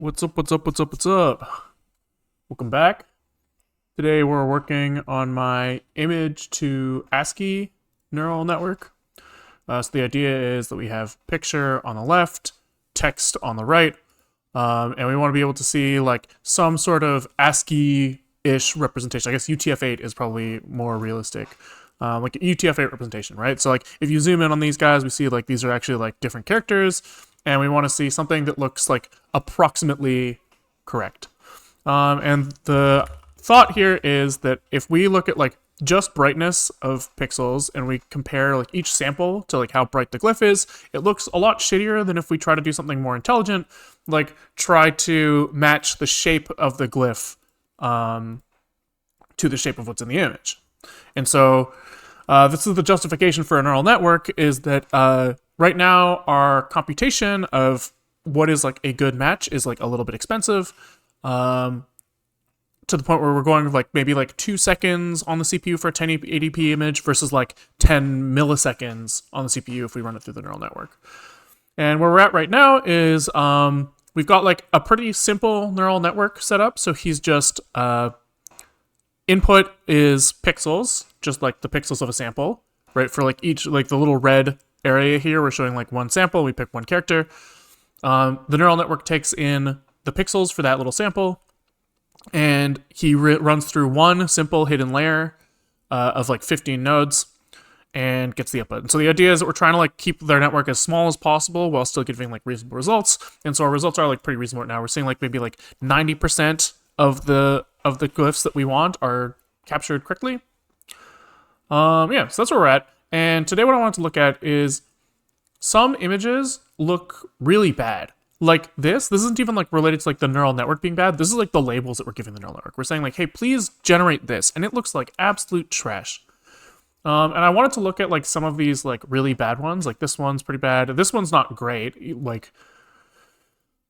What's up, what's up, what's up, what's up? Welcome back. Today we're working on my image to ASCII neural network. So the idea is that we have picture on the left, text on the right, and we want to be able to see like some sort of ASCII-ish representation. I guess UTF-8 is probably more realistic. Like an UTF-8 representation, right? So like if you zoom in on these guys, we see like these are actually like different characters, and we want to see something that looks like approximately correct. And the thought here is that if we look at like just brightness of pixels and we compare like each sample to like how bright the glyph is, it looks a lot shittier than if we try to do something more intelligent, like try to match the shape of the glyph to the shape of what's in the image. And so this is the justification for a neural network, is that right now our computation of what is like a good match is like a little bit expensive, to the point where we're going like maybe like 2 seconds on the CPU for a 1080p image versus like 10 milliseconds on the CPU if we run it through the neural network. And where we're at right now is we've got like a pretty simple neural network set up. So he's just input is pixels, just like the pixels of a sample, right? For like each, like the little red area here, we're showing like one sample, we pick one character. The neural network takes in the pixels for that little sample, and he runs through one simple hidden layer of like 15 nodes and gets the output. And so the idea is that we're trying to like keep their network as small as possible while still giving like reasonable results. And so our results are like pretty reasonable right now. We're seeing like maybe like 90% of the glyphs that we want are captured correctly. Yeah, so that's where we're at. And today what I want to look at is some images look really bad. Like this isn't even like related to like the neural network being bad. This is like the labels that we're giving the neural network. We're saying like, hey, please generate this. And it looks like absolute trash. And I wanted to look at like some of these like really bad ones. Like this one's pretty bad. This one's not great. Like,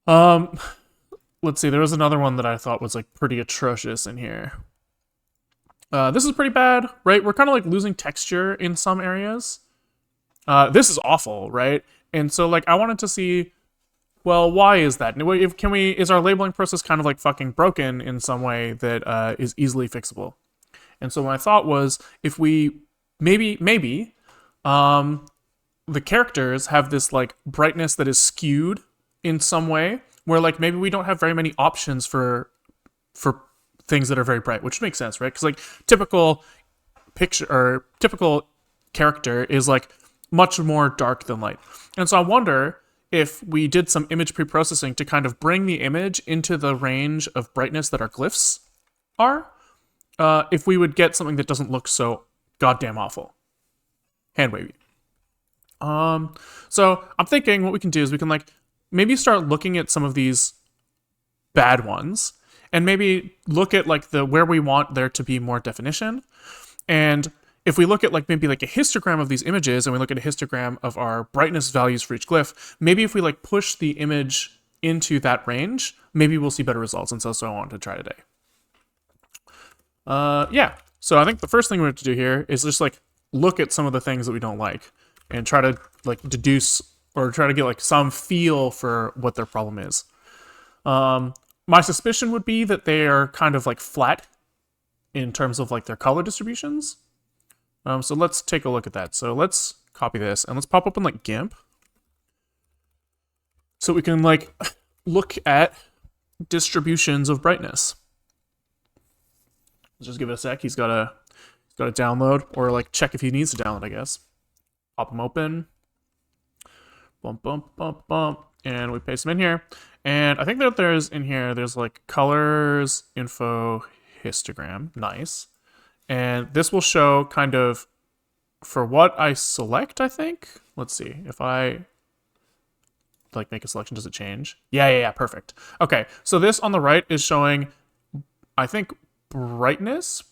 let's see. There was another one that I thought was like pretty atrocious in here. This is pretty bad, right? We're kind of like losing texture in some areas. This is awful, right? And so like I wanted to see, well, why is that? Is our labeling process kind of like fucking broken in some way that is easily fixable? And so my thought was, if we maybe the characters have this like brightness that is skewed in some way, where like maybe we don't have very many options for things that are very bright, which makes sense, right? Because like typical picture or typical character is like much more dark than light. And so I wonder if we did some image pre-processing to kind of bring the image into the range of brightness that our glyphs are, if we would get something that doesn't look so goddamn awful. Hand wavy. So I'm thinking what we can do is we can like maybe start looking at some of these bad ones and maybe look at like where we want there to be more definition. And if we look at like maybe like a histogram of these images and we look at a histogram of our brightness values for each glyph, maybe if we like push the image into that range, maybe we'll see better results. And so I wanted to try today. Yeah. So I think the first thing we have to do here is just like look at some of the things that we don't like and try to like deduce or try to get like some feel for what their problem is. My suspicion would be that they are kind of like flat in terms of like their color distributions. So let's take a look at that. So let's copy this and let's pop open like GIMP. So we can like look at distributions of brightness. Let's just give it a sec. He's got to download, or like check if he needs to download, I guess. Pop him open. Bump, bump, bump, bump. And we paste them in here. And I think that there's like colors, info, histogram. Nice. And this will show kind of for what I select, I think. Let's see. If I like make a selection, does it change? Yeah, perfect. Okay, so this on the right is showing, I think, brightness,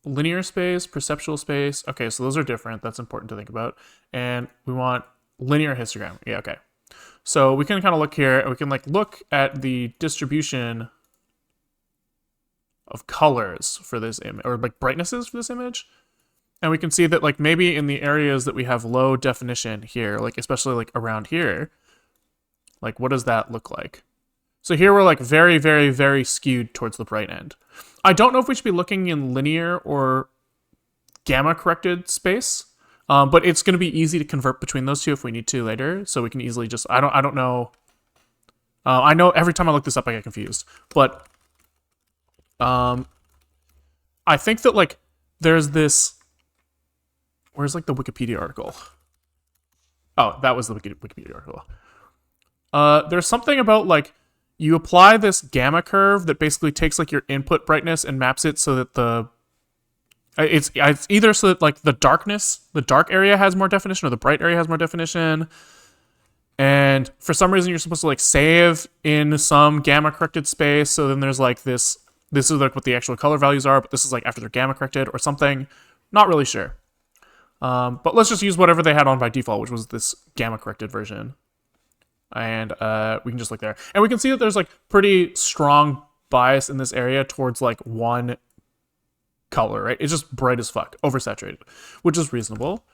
linear space, perceptual space. Okay, so those are different. That's important to think about. And we want linear histogram. Yeah, okay. So we can kind of look here and we can like look at the distribution of colors for this image, or like brightnesses for this image. And we can see that like maybe in the areas that we have low definition here, like especially like around here, like what does that look like? So here we're like very, very, very skewed towards the bright end. I don't know if we should be looking in linear or gamma corrected space, but it's going to be easy to convert between those two if we need to later. So we can easily just, I don't know. I know every time I look this up, I get confused, but I think that like there's this, where's like the Wikipedia article? Oh, that was the Wikipedia article. There's something about like, you apply this gamma curve that basically takes like your input brightness and maps it so that it's either so that like the dark area has more definition or the bright area has more definition. And for some reason you're supposed to like save in some gamma corrected space. So then there's like this is like what the actual color values are, but this is like after they're gamma corrected or something. Not really sure. But let's just use whatever they had on by default, which was this gamma corrected version. And we can just look there. And we can see that there's like pretty strong bias in this area towards like one color, right? It's just bright as fuck, oversaturated, which is reasonable,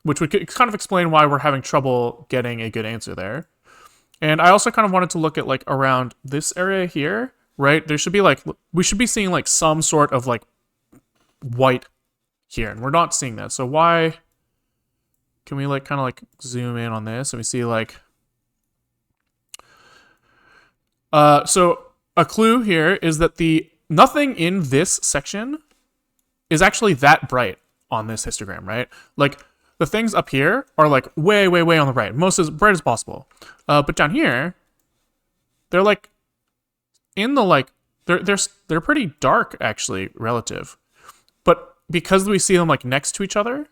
which would kind of explain why we're having trouble getting a good answer there. And I also kind of wanted to look at like around this area here, right? There should be like, we should be seeing like some sort of like white here, and we're not seeing that. So why can we like kind of like zoom in on this and we see like, so a clue here is that nothing in this section is actually that bright on this histogram, right? Like the things up here are like way, way, way on the right, most as bright as possible. But down here, they're like in the like they're pretty dark actually relative. But because we see them like next to each other,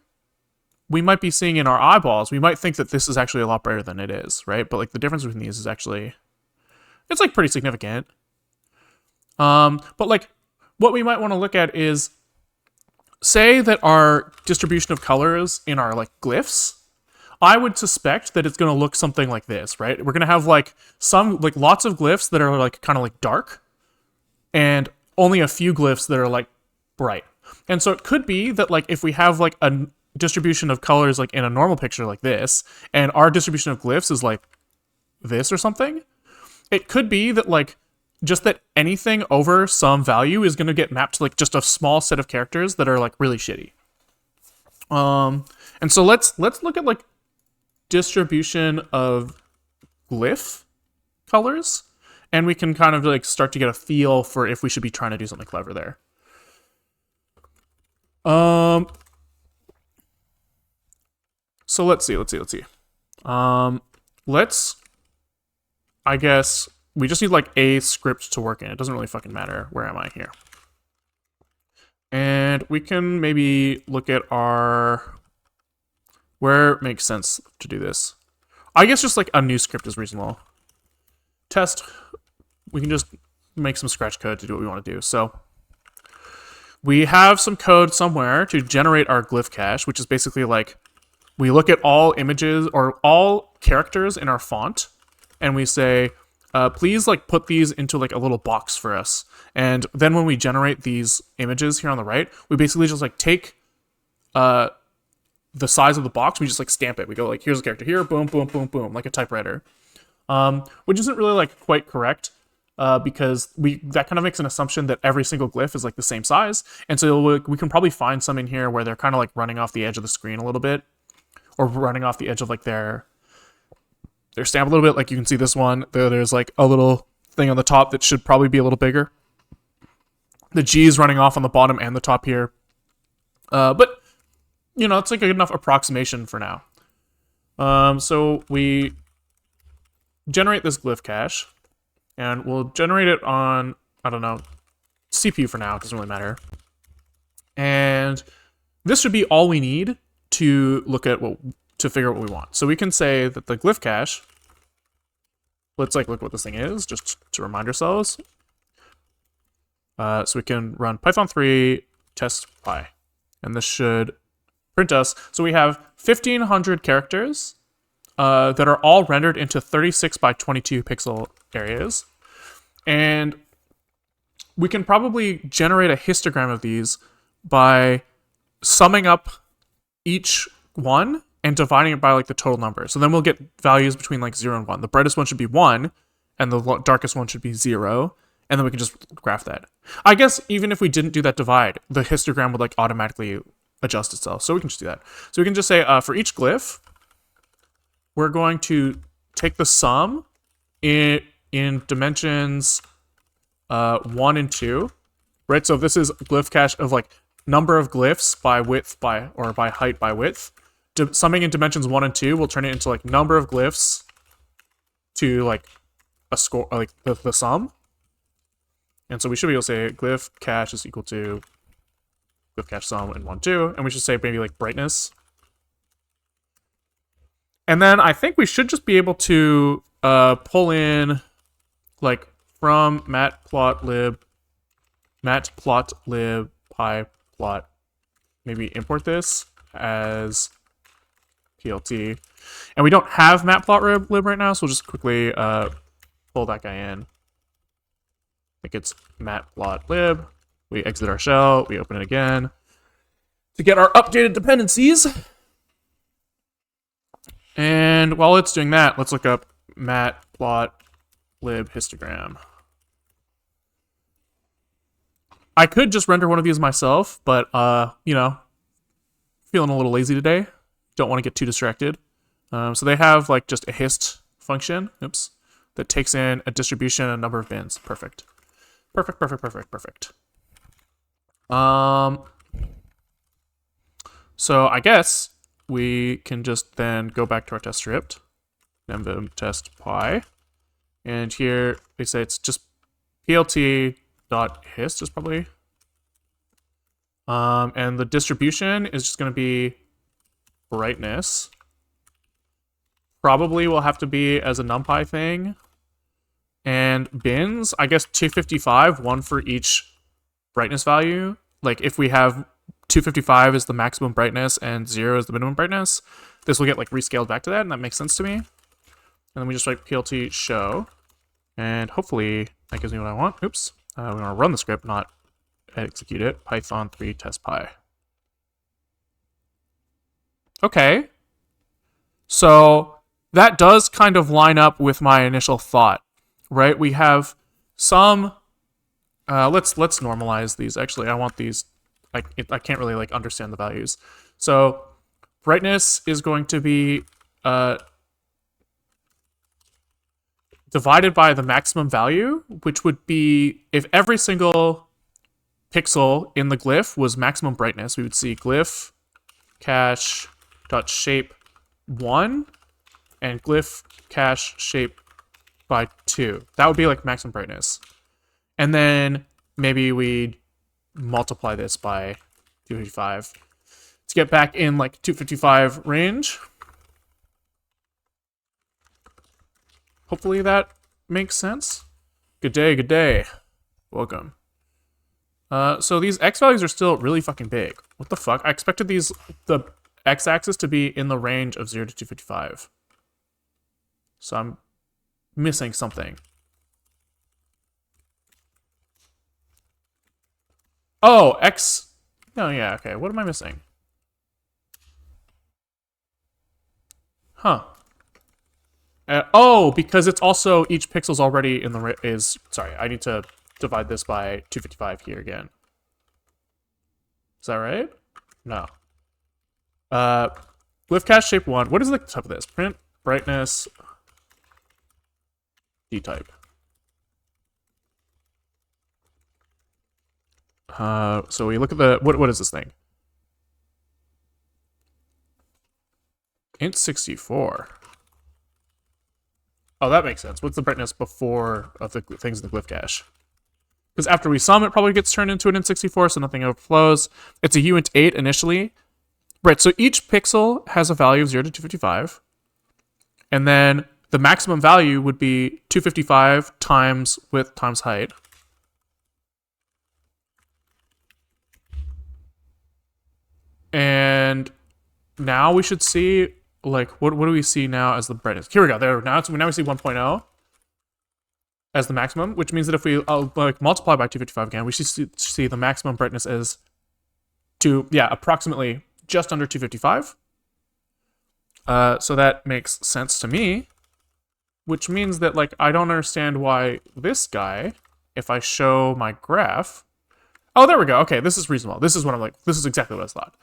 we might be seeing in our eyeballs, we might think that this is actually a lot brighter than it is, right? But like the difference between these is actually, it's like pretty significant. But like what we might want to look at is, say that our distribution of colors in our like glyphs, I would suspect that it's going to look something like this, right? We're going to have like lots of glyphs that are like kind of like dark and only a few glyphs that are like bright. And so it could be that like if we have like a distribution of colors like in a normal picture like this, and our distribution of glyphs is like this or something, it could be that like just that anything over some value is going to get mapped to like just a small set of characters that are like really shitty. And so let's look at like distribution of glyph colors, and we can kind of like start to get a feel for if we should be trying to do something clever there. So let's see. I guess we just need like a script to work in. It doesn't really fucking matter. Where am I here? And we can maybe look at where it makes sense to do this. I guess just like a new script is reasonable. Test, we can just make some scratch code to do what we want to do. So we have some code somewhere to generate our glyph cache, which is basically like, we look at all images or all characters in our font, and we say, please like put these into like a little box for us. And then when we generate these images here on the right, we basically just like take the size of the box, we just like stamp it. We go like, here's a character here, boom, boom, boom, boom, like a typewriter. Which isn't really like quite correct, because that kind of makes an assumption that every single glyph is like the same size. And so we can probably find some in here where they're kind of like running off the edge of the screen a little bit, or running off the edge of like their stamp a little bit. Like you can see this one, there's like a little thing on the top that should probably be a little bigger. The G is running off on the bottom and the top here. But, you know, it's like a good enough approximation for now. So we generate this glyph cache, and we'll generate it on, I don't know, CPU for now, it doesn't really matter. And this should be all we need to look at to figure out what we want. So we can say that the glyph cache, let's like look what this thing is, just to remind ourselves. So we can run Python 3 test py, and this should print us. So we have 1,500 characters that are all rendered into 36 by 22 pixel areas. And we can probably generate a histogram of these by summing up each one and dividing it by like the total number. So then we'll get values between like 0 and 1. The brightest one should be 1, and the darkest one should be 0, and then we can just graph that. I guess even if we didn't do that divide, the histogram would like automatically adjust itself, so we can just do that. So we can just say for each glyph, we're going to take the sum in dimensions 1 and 2, right? So if this is glyph cache of like number of glyphs by width or by height by width, summing in dimensions 1 and 2 will turn it into like number of glyphs to like a score, like the sum. And so we should be able to say glyph cache is equal to glyph cache sum in 1, 2, and we should say maybe like brightness. And then I think we should just be able to pull in like from matplotlib pyplot, maybe import this as plt. And we don't have matplotlib right now, so we'll just quickly pull that guy in. I think it's matplotlib. We exit our shell, we open it again to get our updated dependencies. And while it's doing that, let's look up matplotlib histogram. I could just render one of these myself, but you know, feeling a little lazy today. Don't want to get too distracted. So they have like just a hist function, that takes in a distribution and a number of bins. Perfect. Perfect. So I guess we can just then go back to our test script, nvim test py, and here they say it's just plt.hist is probably, and the distribution is just going to be brightness. Probably will have to be as a numpy thing, and bins, I guess 255, one for each brightness value. Like if we have 255 is the maximum brightness and 0 is the minimum brightness, this will get like rescaled back to that, and that makes sense to me. And then we just write plt show, and hopefully that gives me what I want. We're gonna run the script, not execute it. Python 3 test py. Okay, so that does kind of line up with my initial thought, right? We have some. Let's normalize these. Actually, I want these. I can't really like understand the values. So brightness is going to be divided by the maximum value, which would be if every single pixel in the glyph was maximum brightness, we would see glyph cache dot shape 1 and glyph cache shape by 2. That would be like maximum brightness. And then maybe we multiply this by 255 to get back in like 255 range. Hopefully that makes sense. Good day. Welcome. So these x values are still really fucking big. What the fuck? I expected the x-axis to be in the range of 0 to 255. So I'm missing something. Oh, x. Oh, yeah, okay. What am I missing? Huh. Oh, because it's also each pixel's already in the sorry, I need to divide this by 255 here again. Is that right? No. Glyph cache shape 1. What is the type of this? Print brightness D type. So we look at the what is this thing? int64. Oh, that makes sense. What's the brightness before of the things in the glyph cache? Because after we sum, it probably gets turned into an int64, so nothing overflows. It's a uint8 initially. Right, so each pixel has a value of 0 to 255. And then the maximum value would be 255 times width times height. And now we should see, like, what do we see now as the brightness? Here we go. There. Now we see 1.0 as the maximum, which means that if we like multiply by 255 again, we should see the maximum brightness as approximately just under 255. So that makes sense to me. which means that, like, I don't understand why this guy, if I show my graph... Oh, there we go. Okay, this is reasonable. This is what I'm like, this is exactly what I thought.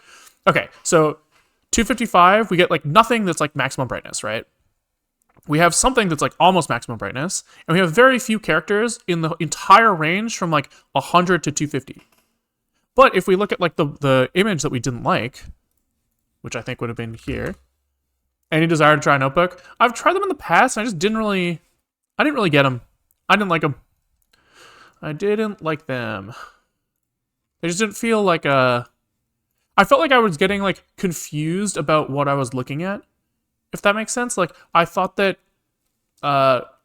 Okay, so 255, we get, like, nothing that's, like, maximum brightness, right? We have something that's, like, almost maximum brightness, and we have very few characters in the entire range from, like, 100 to 250. But if we look at, like, the image that we didn't like, which I think would have been here, any desire to try a notebook? I've tried them in the past, and I didn't really get them. I didn't like them. I didn't like them. They just didn't feel like a... I felt like I was getting, like, confused about what I was looking at, if that makes sense. Like, I thought that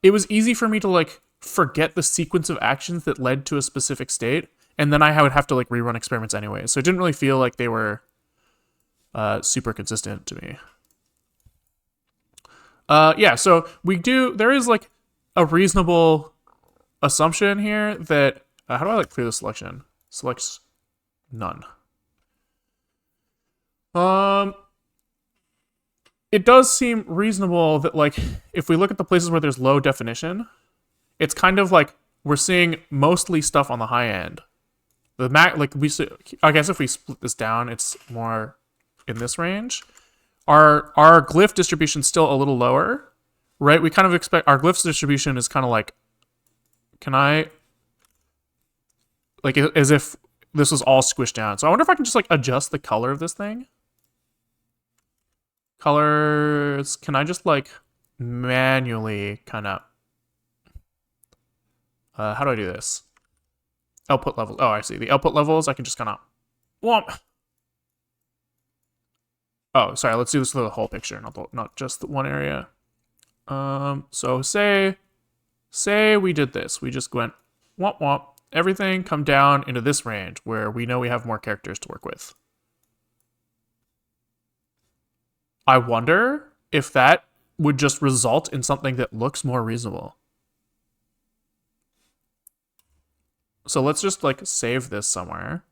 it was easy for me to, like, forget the sequence of actions that led to a specific state, and then I would have to, like, rerun experiments anyway. So it didn't really feel like they were super consistent to me. Yeah, so there is, like, a reasonable assumption here that... how do I, like, clear the selection? Selects none. It does seem reasonable that, like, if we look at the places where there's low definition, it's kind of like we're seeing mostly stuff on the high end. I guess if we split this down, it's more in this range. Our glyph distribution's still a little lower, right? We kind of expect our glyphs distribution is kind of like, as if this was all squished down. So I wonder if I can just, like, adjust the color of this thing. Colors, can I just, like, manually kind of, how do I do this? Output levels. Oh, I see. The output levels, I can just kind of, whomp. Oh, sorry, let's do this for the whole picture, not just the one area. So say we did this. We just went, whomp, whomp. Everything come down into this range where we know we have more characters to work with. I wonder if that would just result in something that looks more reasonable. So let's just, like, save this somewhere.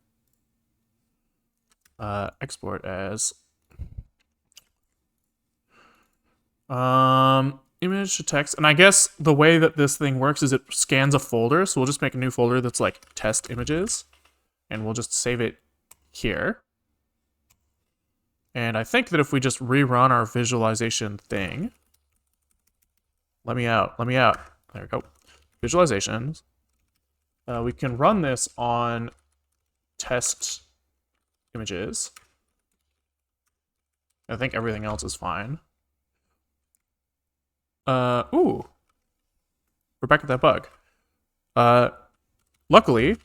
Export as image to text. And I guess the way that this thing works is it scans a folder. So we'll just make a new folder that's, like, test images, and we'll just save it here. And I think that if we just rerun our visualization thing, let me out. There we go. Visualizations. We can run this on test images. I think everything else is fine. Ooh. We're back at that bug. Luckily,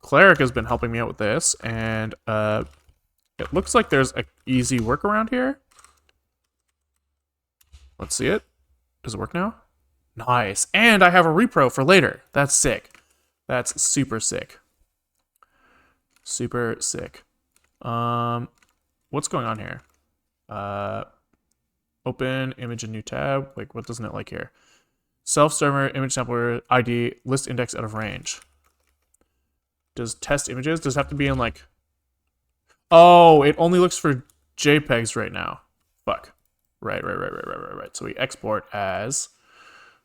Cleric has been helping me out with this, and it looks like there's an easy workaround here. Let's see it. Does it work now? Nice. And I have a repro for later. That's sick. That's super sick. Super sick. What's going on here? Open image in new tab. Like, what doesn't it like here? Self-server, image sampler, ID, list index out of range. Does test images? Does it have to be in, like... Oh, it only looks for JPEGs right now. Fuck. Right. So we export as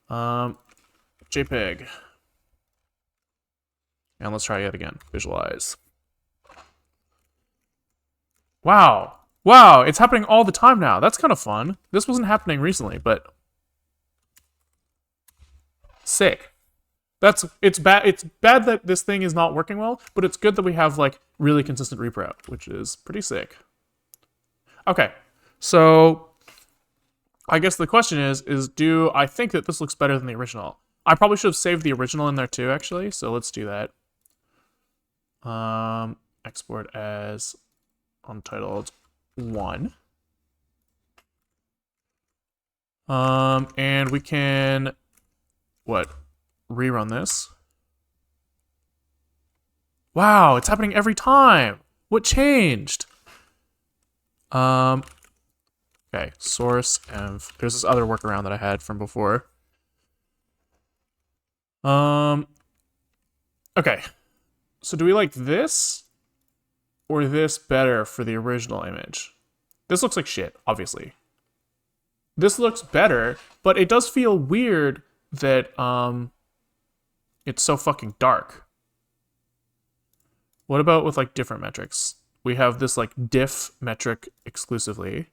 JPEG. And let's try it again. Visualize. Wow. Wow, it's happening all the time now. That's kind of fun. This wasn't happening recently, but sick. It's bad that this thing is not working well, but it's good that we have, like, really consistent repro, which is pretty sick. Okay, so I guess the question is do I think that this looks better than the original? I probably should have saved the original in there too, actually, so let's do that. Export as untitled 1. And we can, rerun this. Wow, it's happening every time. What changed? Okay, source env. There's this other workaround that I had from before. Okay. So do we like this or this better for the original image? This looks like shit, obviously. this looks better, but it does feel weird that it's so fucking dark. What about with like different metrics? We have this like diff metric exclusively.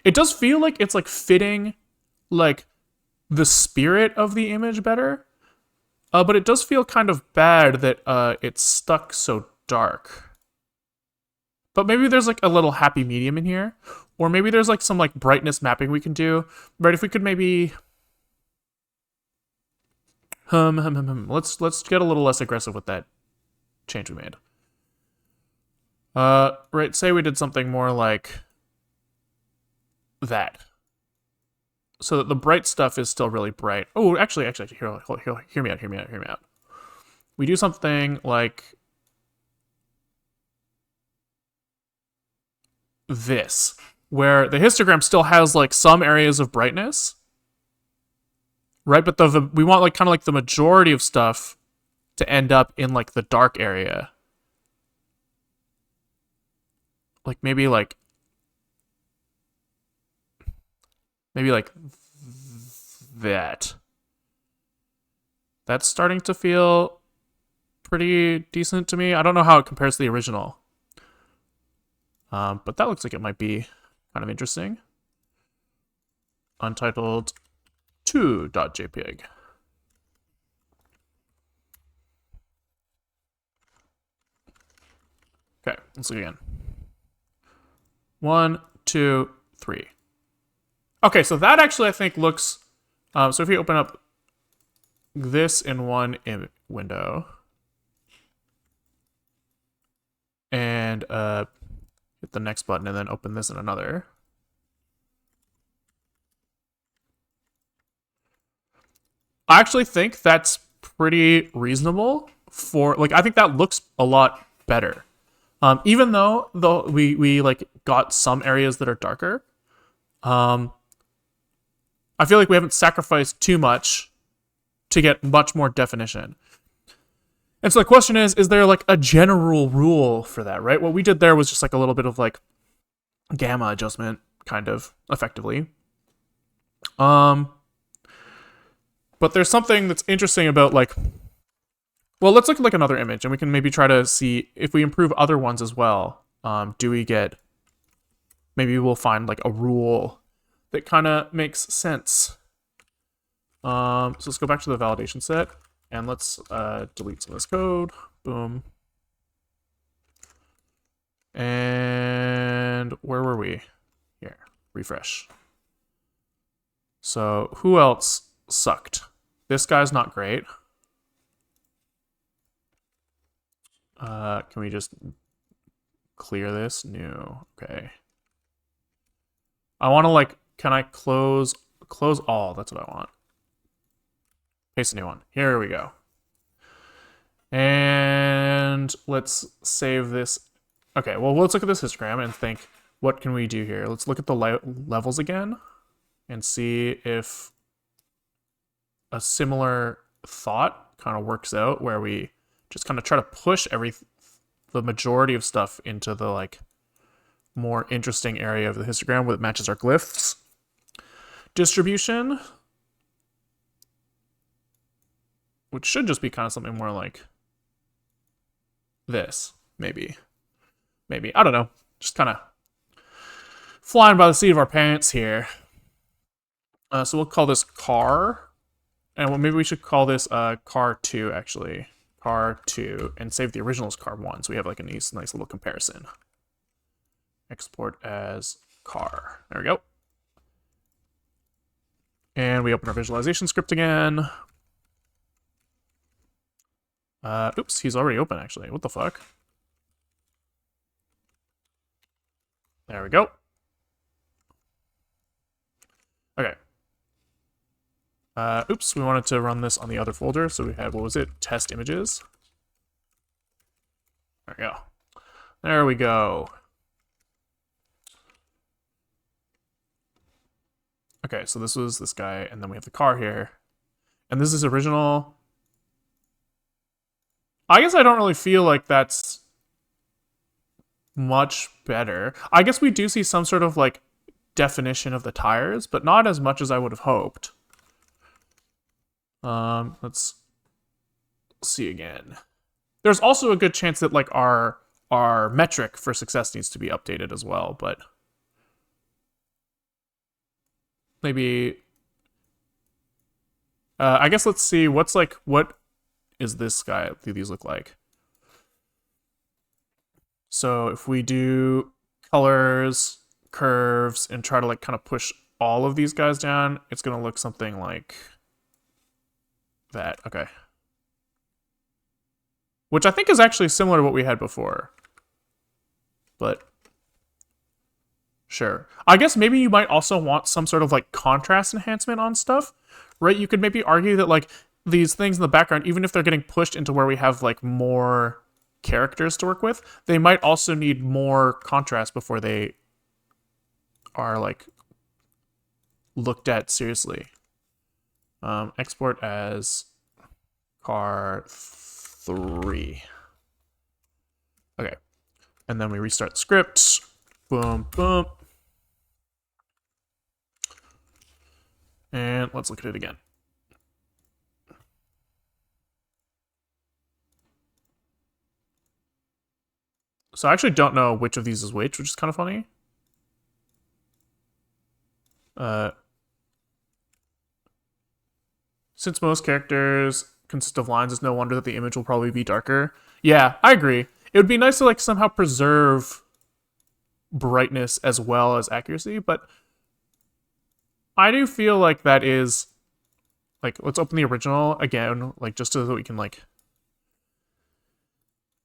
It does feel like it's like fitting like the spirit of the image better. But it does feel kind of bad that it's stuck so dark. But maybe there's like a little happy medium in here. Or maybe there's like some like brightness mapping we can do. Right, if we could maybe... Let's get a little less aggressive with that change we made. Right, say we did something more like that. So that the bright stuff is still really bright. Oh, actually, hear me out. We do something like this, where the histogram still has like some areas of brightness, right? But we want like kind of like the majority of stuff to end up in like the dark area. Like maybe like that. That's starting to feel pretty decent to me. I don't know how it compares to the original. But that looks like it might be kind of interesting. Untitled 2.jpg. Okay, let's look again. 1, 2, 3. Okay, so that actually I think looks... so if you open up this in one window and hit the next button and then open this in another. I actually think that's pretty reasonable for... Like, I think that looks a lot better. Even though we like got some areas that are darker. I feel like we haven't sacrificed too much to get much more definition. And so the question is there like a general rule for that, right? What we did there was just like a little bit of like gamma adjustment, kind of, effectively. But there's something that's interesting about like, well, let's look at like another image and we can maybe try to see if we improve other ones as well. Do we get, maybe we'll find like a rule that kind of makes sense. So let's go back to the validation set and let's delete some of this code. Boom. And where were we? Here, refresh. So who else sucked? This guy's not great. Can we just clear this? No. Okay. I want to like, can I close all? That's what I want. Paste a new one. Here we go. And let's save this. Okay, well, let's look at this histogram and think, what can we do here? Let's look at the levels again and see if a similar thought kind of works out where we just kind of try to push the majority of stuff into the like more interesting area of the histogram where it matches our glyphs. Distribution, which should just be kind of something more like this, maybe. I don't know. Just kind of flying by the seat of our pants here. So we'll call this car. And maybe we should call this car 2, actually. Car 2, and save the original as car 1, so we have like a nice little comparison. Export as car. There we go. And we open our visualization script again. Oops, he's already open, actually. What the fuck? There we go. Okay. Oops, we wanted to run this on the other folder, so we had, what was it? Test images. There we go. There we go. Okay, so this was this guy, and then we have the car here. And this is original. I guess I don't really feel like that's much better. I guess we do see some sort of like definition of the tires, but not as much as I would have hoped. Let's see again. There's also a good chance that like our metric for success needs to be updated as well, but maybe I guess let's see what is this guy, what do these look like? So if we do colors, curves, and try to like kind of push all of these guys down, it's gonna look something like that. Okay. Which I think is actually similar to what we had before. But sure. I guess maybe you might also want some sort of like contrast enhancement on stuff, right? You could maybe argue that like these things in the background, even if they're getting pushed into where we have like more characters to work with, they might also need more contrast before they are like looked at seriously. Export as car 3. Okay. And then we restart the script. Boom, boom. And let's look at it again. So I actually don't know which of these is which is kind of funny. Since most characters consist of lines, it's no wonder that the image will probably be darker. Yeah, I agree. It would be nice to like somehow preserve brightness as well as accuracy, but I do feel like that is like, let's open the original again, like just so that we can like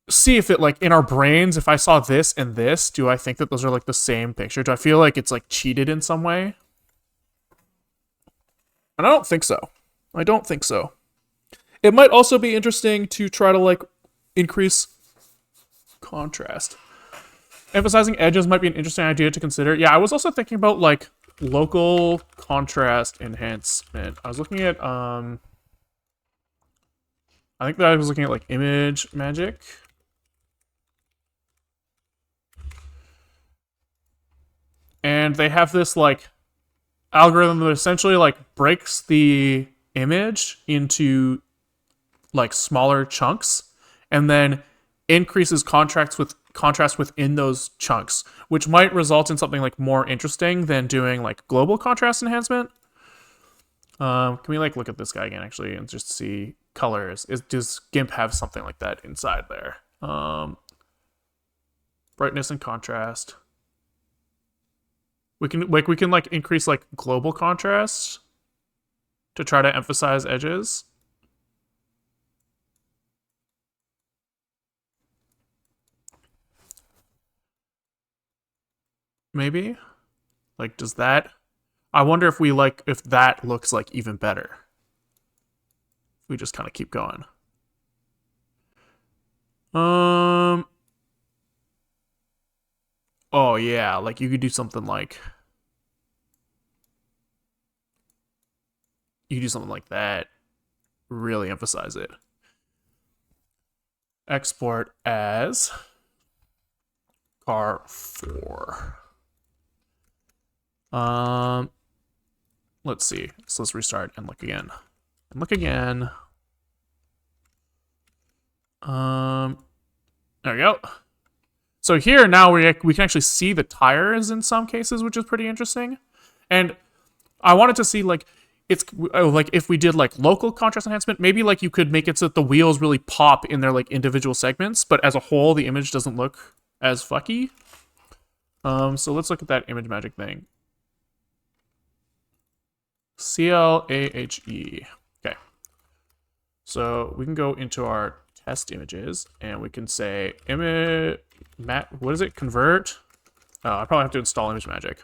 see if it like in our brains, if I saw this and this, do I think that those are like the same picture? Do I feel like it's like cheated in some way? And I don't think so. I don't think so. It might also be interesting to try to like increase contrast. Emphasizing edges might be an interesting idea to consider. Yeah, I was also thinking about like local contrast enhancement. I was looking at I think that I was looking at like image magic. And they have this like algorithm that essentially like breaks the image into like smaller chunks and then increases contrast within those chunks, which might result in something like more interesting than doing like global contrast enhancement. Can we like look at this guy again actually and just see colors? Does GIMP have something like that inside there? Brightness and contrast. We can like increase like global contrast to try to emphasize edges. Maybe? Like, does that... I wonder if we like, if that looks like even better. We just kind of keep going. Oh yeah, like you could do something like... You could do something like that. Really emphasize it. Export as car 4. Let's see. So let's restart and look again. And look again. There we go. So here now we can actually see the tires in some cases, which is pretty interesting. And I wanted to see like it's like if we did like local contrast enhancement, maybe like you could make it so that the wheels really pop in their like individual segments, but as a whole the image doesn't look as fucky. So let's look at that image magic thing. CLAHE. Okay. So we can go into our test images and we can say what is it? Convert. Oh, I probably have to install image magic.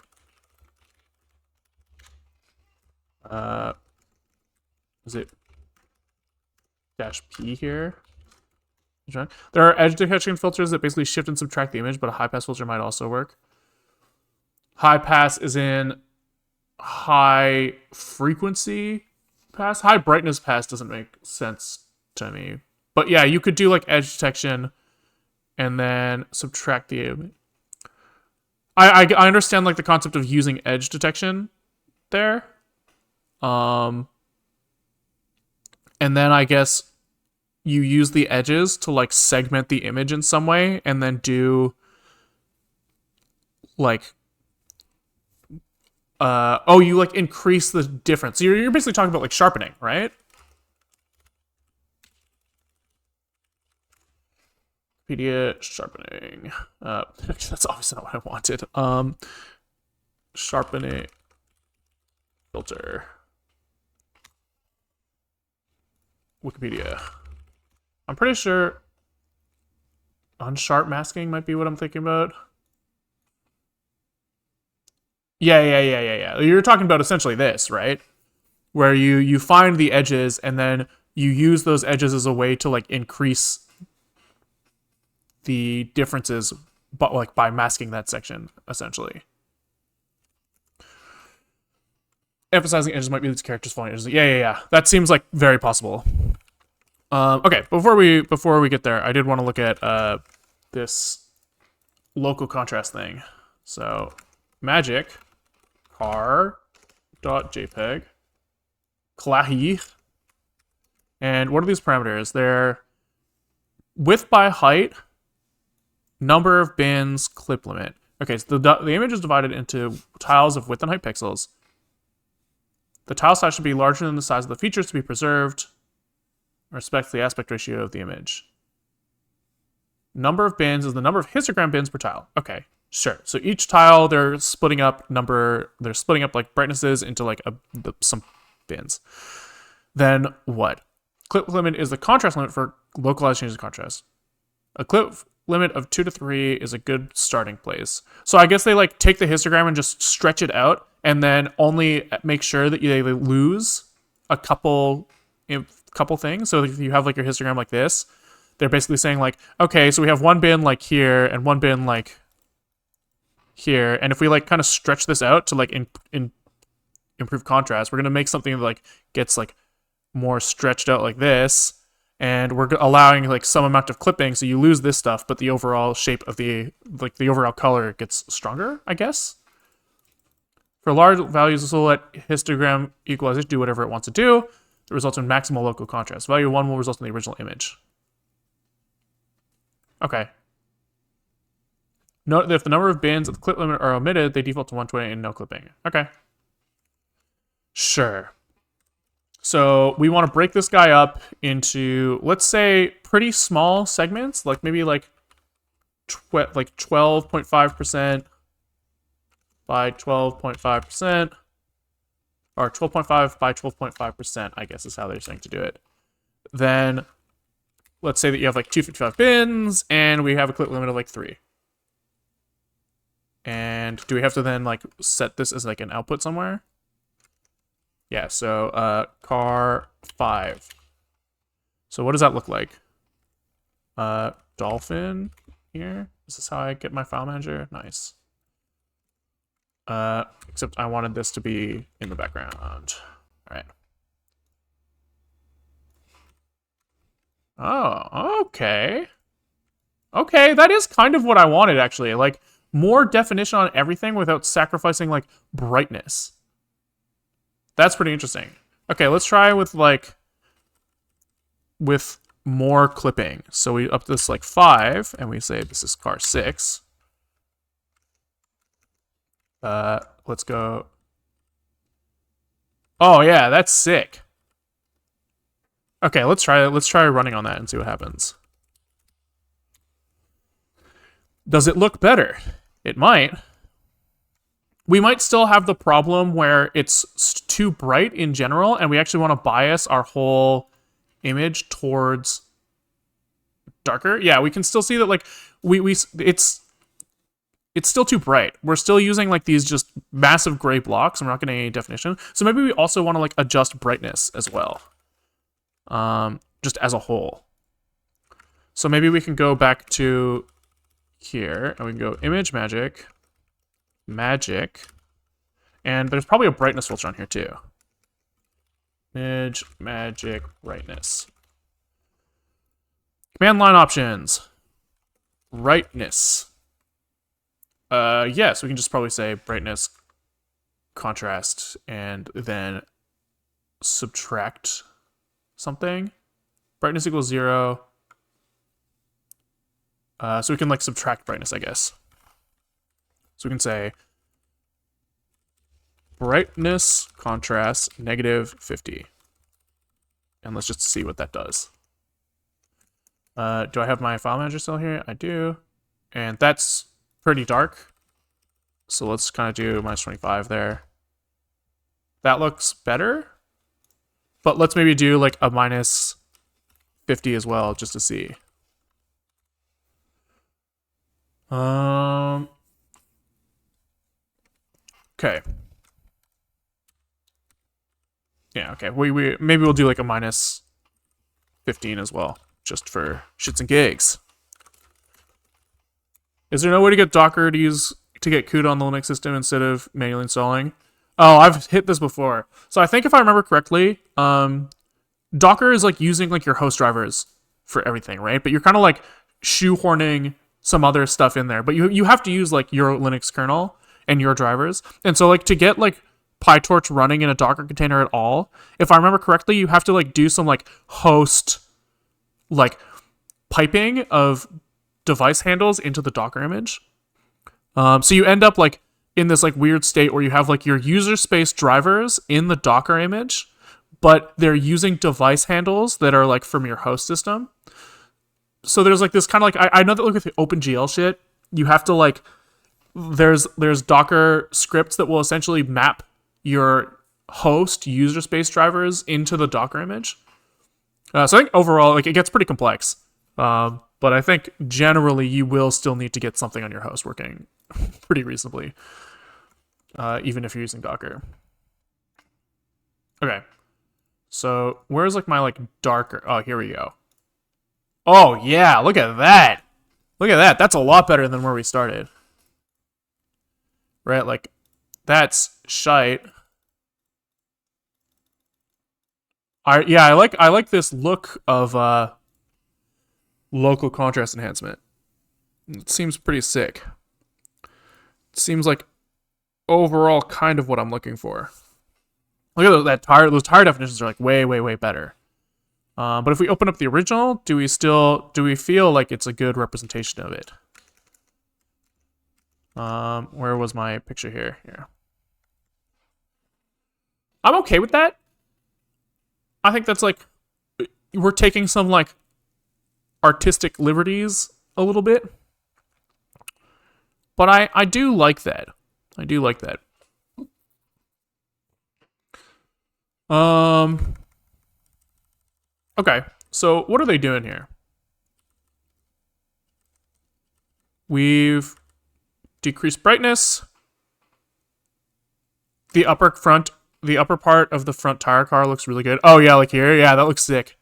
Is it -P here? There are edge detection filters that basically shift and subtract the image, but a high pass filter might also work. High pass is in high frequency pass. High brightness pass doesn't make sense to me. But yeah, you could do like edge detection and then subtract the. I understand like the concept of using edge detection there. And then I guess you use the edges to like segment the image in some way, and then do like you like increase the difference. So you're basically talking about like sharpening, right? Wikipedia sharpening. That's obviously not what I wanted. Sharpening filter. Wikipedia. I'm pretty sure unsharp masking might be what I'm thinking about. Yeah. You're talking about essentially this, right? Where you find the edges and then you use those edges as a way to like increase the differences, but like by masking that section, essentially. Emphasizing edges might be these characters falling edges. Yeah. That seems like very possible. Okay, before we get there, I did want to look at this local contrast thing. So magic car.jpg Klahi. And what are these parameters? They're width by height, number of bins, clip limit. Okay, so the image is divided into tiles of width and height pixels. The tile size should be larger than the size of the features to be preserved. Respect the aspect ratio of the image. Number of bins is the number of histogram bins per tile. Okay, sure. So each tile, they're splitting up like brightnesses into like some bins. Then what? Clip limit is the contrast limit for localized changes of contrast. A clip limit of 2 to 3 is a good starting place. So I guess they like take the histogram and just stretch it out, and then only make sure that they lose a couple things. So if you have like your histogram like this, they're basically saying like, okay, so we have one bin like here and one bin like here, and if we like kind of stretch this out to like improve contrast, we're gonna make something that like gets like more stretched out like this, and we're allowing like some amount of clipping, so you lose this stuff, but the overall shape of the overall color gets stronger, I guess. For large values, this will let histogram equalization do whatever it wants to do. It results in maximal local contrast. Value 1 will result in the original image. Okay. Note that if the number of bins at the clip limit are omitted, they default to 120 and no clipping. Okay. Sure. So we want to break this guy up into, let's say, pretty small segments, like maybe like 12.5% by 12.5%. Or 12.5 by 12.5%, I guess is how they're saying to do it. Then, let's say that you have like 255 bins, and we have a clip limit of like 3. And do we have to then like set this as like an output somewhere? Yeah, so car 5. So what does that look like? Dolphin here. This is how I get my file manager. Nice. Except I wanted this to be in the background. All right. Oh, okay. Okay, that is kind of what I wanted, actually. Like, more definition on everything without sacrificing, like, brightness. That's pretty interesting. Okay, let's try with, like, with more clipping. So we up this, like, 5, and we say this is car 6. Let's go. Oh, yeah, that's sick. Okay, let's try running on that and see what happens. Does it look better? It might. We might still have the problem where it's too bright in general, and we actually want to bias our whole image towards darker. Yeah, we can still see that, like, it's still too bright. We're still using like these just massive gray blocks, and we're not getting any definition. So maybe we also want to like adjust brightness as well, just as a whole. So maybe we can go back to here, and we can go image magic, and there's probably a brightness filter on here too. Image magic brightness. Command line options. brightness. Yeah, so we can just probably say brightness, contrast, and then subtract something. Brightness equals 0. So we can like subtract brightness, I guess. So we can say brightness, contrast, -50. And let's just see what that does. Do I have my file manager still here? I do. And that's pretty dark. So let's kind of do -25 there. That looks better. But let's maybe do like a -50 as well, just to see. Okay. Yeah, okay. We maybe we'll do like a -15 as well, just for shits and gigs. Is there no way to get Docker to get CUDA on the Linux system instead of manually installing? Oh, I've hit this before. So I think if I remember correctly, Docker is like using like your host drivers for everything, right? But you're kind of like shoehorning some other stuff in there. But you have to use like your Linux kernel and your drivers. And so like to get like PyTorch running in a Docker container at all, if I remember correctly, you have to like do some like host like piping of device handles into the Docker image. So you end up like in this like weird state where you have like your user space drivers in the Docker image, but they're using device handles that are like from your host system. So there's like this kind of like, I know that like with the OpenGL shit, you have to like, there's Docker scripts that will essentially map your host user space drivers into the Docker image. So I think overall, like it gets pretty complex. But I think generally you will still need to get something on your host working pretty reasonably, even if you're using Docker. Okay. So where's like my like darker? Oh, here we go. Oh yeah, look at that. Look at that. That's a lot better than where we started. Right? Like that's shite. I like this look of local contrast enhancement. It seems pretty sick. It seems like overall kind of what I'm looking for. Look at those tire definitions are like way better. But if we open up the original, do we feel like it's a good representation of it? Where was my picture here? Here. I'm okay with that. I think that's like, we're taking some like artistic liberties a little bit. But I do like that. I do like that. Okay, so what are they doing here? We've decreased brightness. The upper part of the front tire car looks really good. Oh yeah, like here, yeah, that looks sick.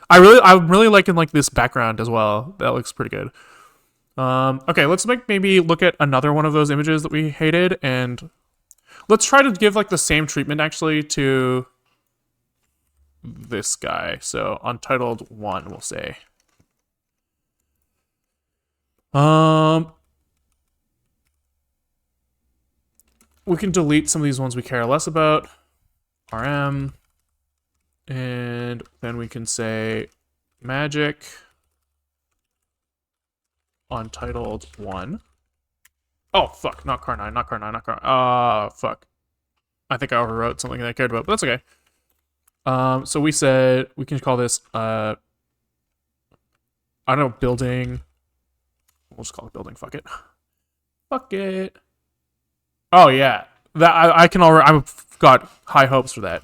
I'm really liking like this background as well. That looks pretty good. Okay, let's maybe look at another one of those images that we hated, and let's try to give like the same treatment actually to this guy. So Untitled 1, we'll say. We can delete some of these ones we care less about. RM. And then we can say magic Untitled 1. Oh, fuck. Not car9, not car9, not car. Fuck. I think I overwrote something that I cared about, but that's okay. So we said we can call this, I don't know, building. We'll just call it building. Fuck it. Fuck it. Oh, yeah. That I can already, I've got high hopes for that.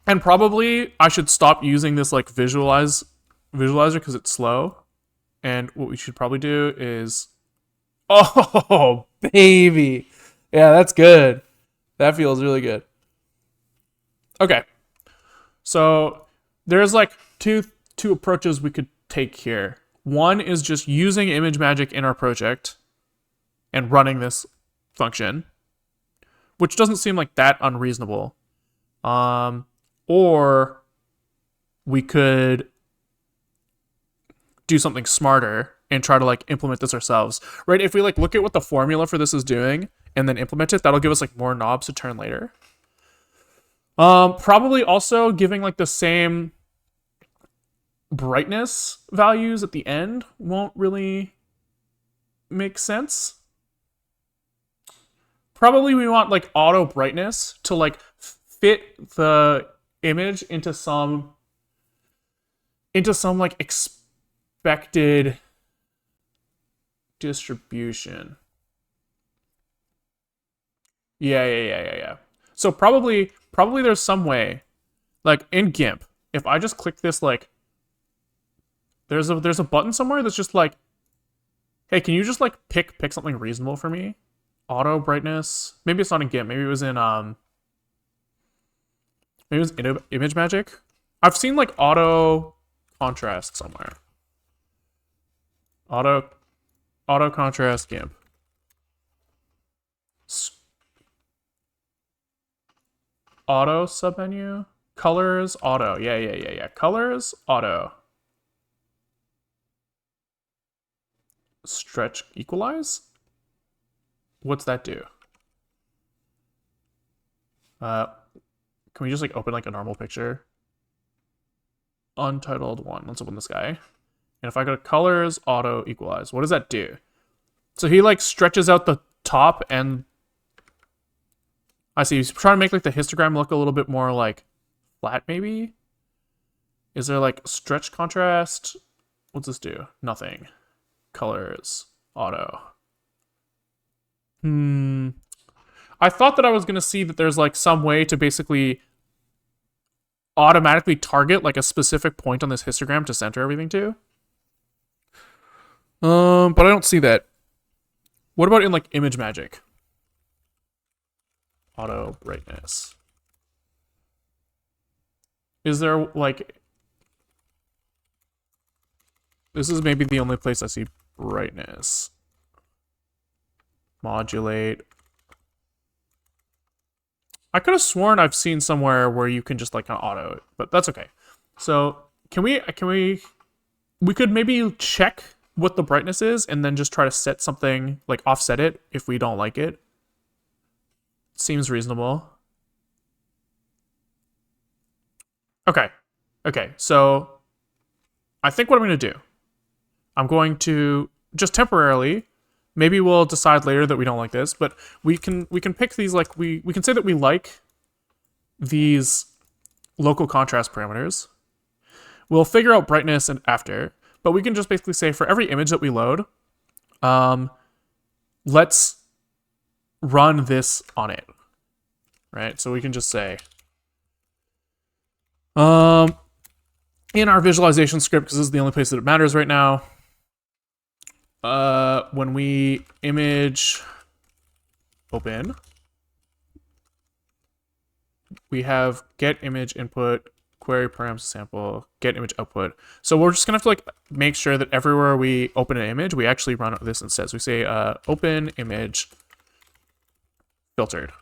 And probably I should stop using this like visualizer because it's slow. And what we should probably do is, oh baby, yeah, that's good. That feels really good. Okay, so there's like two approaches we could take here. One is just using ImageMagick in our project and running this function, which doesn't seem like that unreasonable. Or we could do something smarter and try to like implement this ourselves, right? If we like look at what the formula for this is doing and then implement it, that'll give us like more knobs to turn later. Probably also giving like the same brightness values at the end won't really make sense. Probably we want like auto brightness to like fit the image into some like expected distribution. Yeah. So probably there's some way, like in GIMP, if I just click this, like there's a button somewhere that's just like, hey, can you just like pick something reasonable for me? Auto brightness. Maybe it's not in GIMP. Maybe it was in ImageMagick. I've seen like auto contrast somewhere. Auto contrast GIMP. Auto submenu. Colors auto. Yeah. Colors auto. Stretch equalize. What's that do? Can we just like open like a normal picture? Untitled one. Let's open this guy. And if I go to colors, auto equalize, what does that do? So he like stretches out the top, and I see he's trying to make like the histogram look a little bit more like flat maybe. Is there like stretch contrast? What's this do? Nothing. Colors, auto. I thought that I was going to see that there's like some way to basically automatically target like a specific point on this histogram to center everything to. But I don't see that. What about in like ImageMagick? Auto brightness. Is there like... This is maybe the only place I see brightness. Modulate. I could have sworn I've seen somewhere where you can just like kind of auto it, but that's okay. So can we could maybe check what the brightness is and then just try to set something, like offset it if we don't like it. Seems reasonable. Okay, so I think what I'm going to do, I'm going to just temporarily, maybe we'll decide later that we don't like this, but we can pick these, like we can say that we like these local contrast parameters. We'll figure out brightness and after, but we can just basically say for every image that we load, let's run this on it, right? So we can just say, in our visualization script, because this is the only place that it matters right now, when we image open, we have get image input, query params sample, get image output. So we're just gonna have to like make sure that everywhere we open an image, we actually run this instead. So we say open image filtered.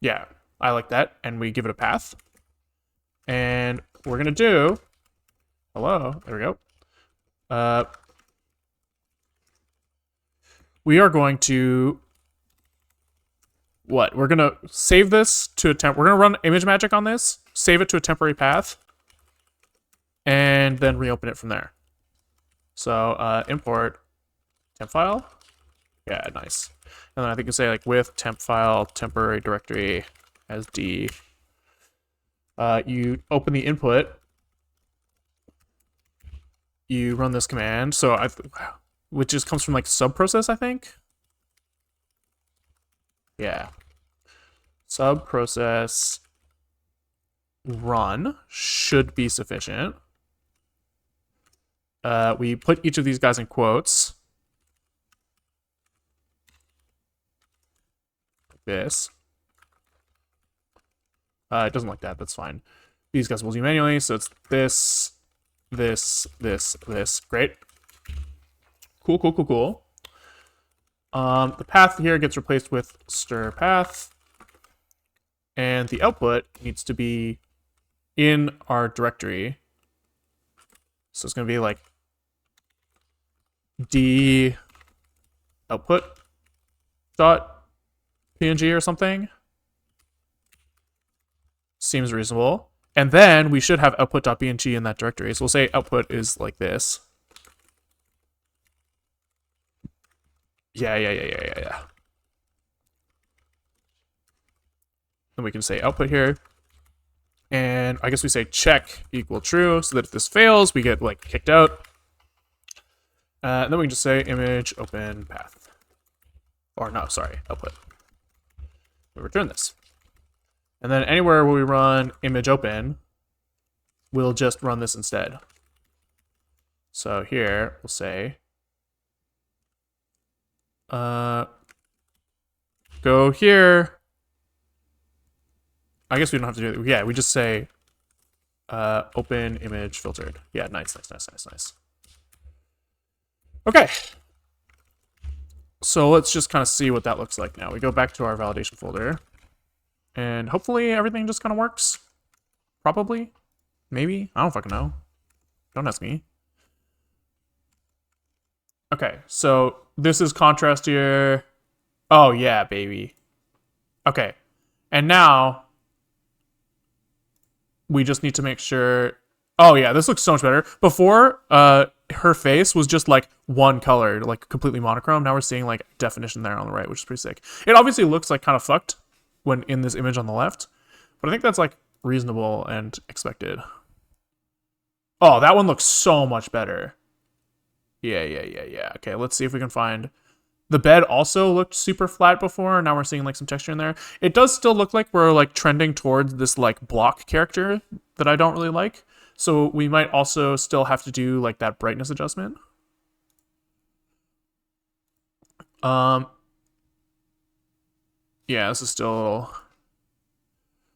Yeah, I like that. And we give it a path. And we're gonna do, hello, there we go. We are going to, what? We're gonna save this to a temp. We're gonna run ImageMagick on this, save it to a temporary path, and then reopen it from there. So import temp file. Yeah, nice. And then I think you say like with temp file temporary directory as D. You open the input. You run this command. So which just comes from like subprocess, I think. Yeah. Subprocess run should be sufficient. We put each of these guys in quotes. Like this. It doesn't like that. That's fine. These guys will do manually. So it's this, this. Great. Cool. The path here gets replaced with stir path. And the output needs to be in our directory. So it's going to be like d output dot png or something. Seems reasonable. And then we should have output.png in that directory. So we'll say output is like this. Yeah. Then we can say output here. And I guess we say check equal true, so that if this fails, we get like kicked out. And then we can just say image open path. Or no, sorry, output. We return this. And then anywhere where we run image open, we'll just run this instead. So here we'll say go here. I guess we don't have to do it. Yeah, we just say open image filtered. Yeah, nice. Okay. So let's just kind of see what that looks like now. We go back to our validation folder. And hopefully everything just kind of works. Probably. Maybe. I don't fucking know. Don't ask me. Okay, so this is contrast here. Oh, yeah, baby. Okay. And now we just need to make sure. Oh, yeah, this looks so much better. Before, her face was just like one color, like completely monochrome. Now we're seeing like definition there on the right, which is pretty sick. It obviously looks like kind of fucked when in this image on the left, but I think that's like reasonable and expected. Oh, that one looks so much better. Yeah. Okay, let's see if we can find. The bed also looked super flat before. Now we're seeing like some texture in there. It does still look like we're like trending towards this like block character that I don't really like. So we might also still have to do like that brightness adjustment. Yeah, this is still a little.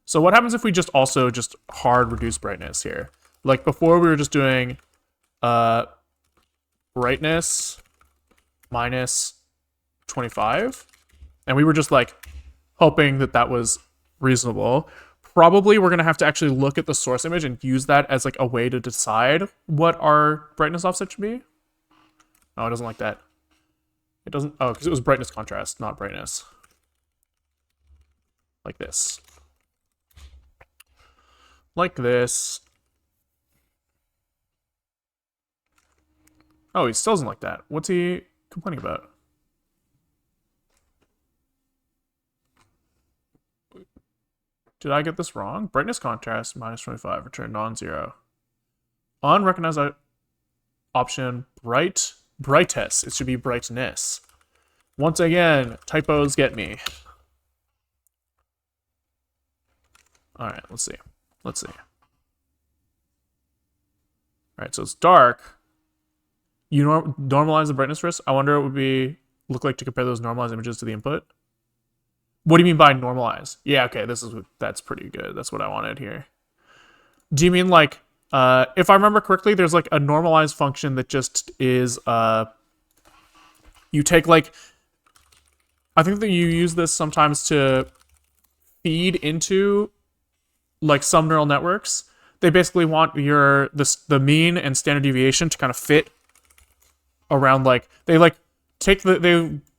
So what happens if we just also just hard reduce brightness here? Like before we were just doing brightness minus 25, and we were just like hoping that that was reasonable. Probably we're gonna have to actually look at the source image and use that as like a way to decide what our brightness offset should be. Oh, it doesn't like that. It doesn't. Oh, because it was brightness contrast, not brightness. Like this. Like this. Oh, he still doesn't like that. What's he complaining about? Did I get this wrong? Brightness contrast minus 25, return non-zero. Unrecognized option, brightest. It should be brightness. Once again, typos get me. All right, let's see. All right, so it's dark. You normalize the brightness first. I wonder what it would look like to compare those normalized images to the input. What do you mean by normalize? Yeah, okay, that's pretty good. That's what I wanted here. Do you mean like, if I remember correctly, there's like a normalize function that just is, you take like, I think that you use this sometimes to feed into like some neural networks. They basically want the mean and standard deviation to kind of fit around like, they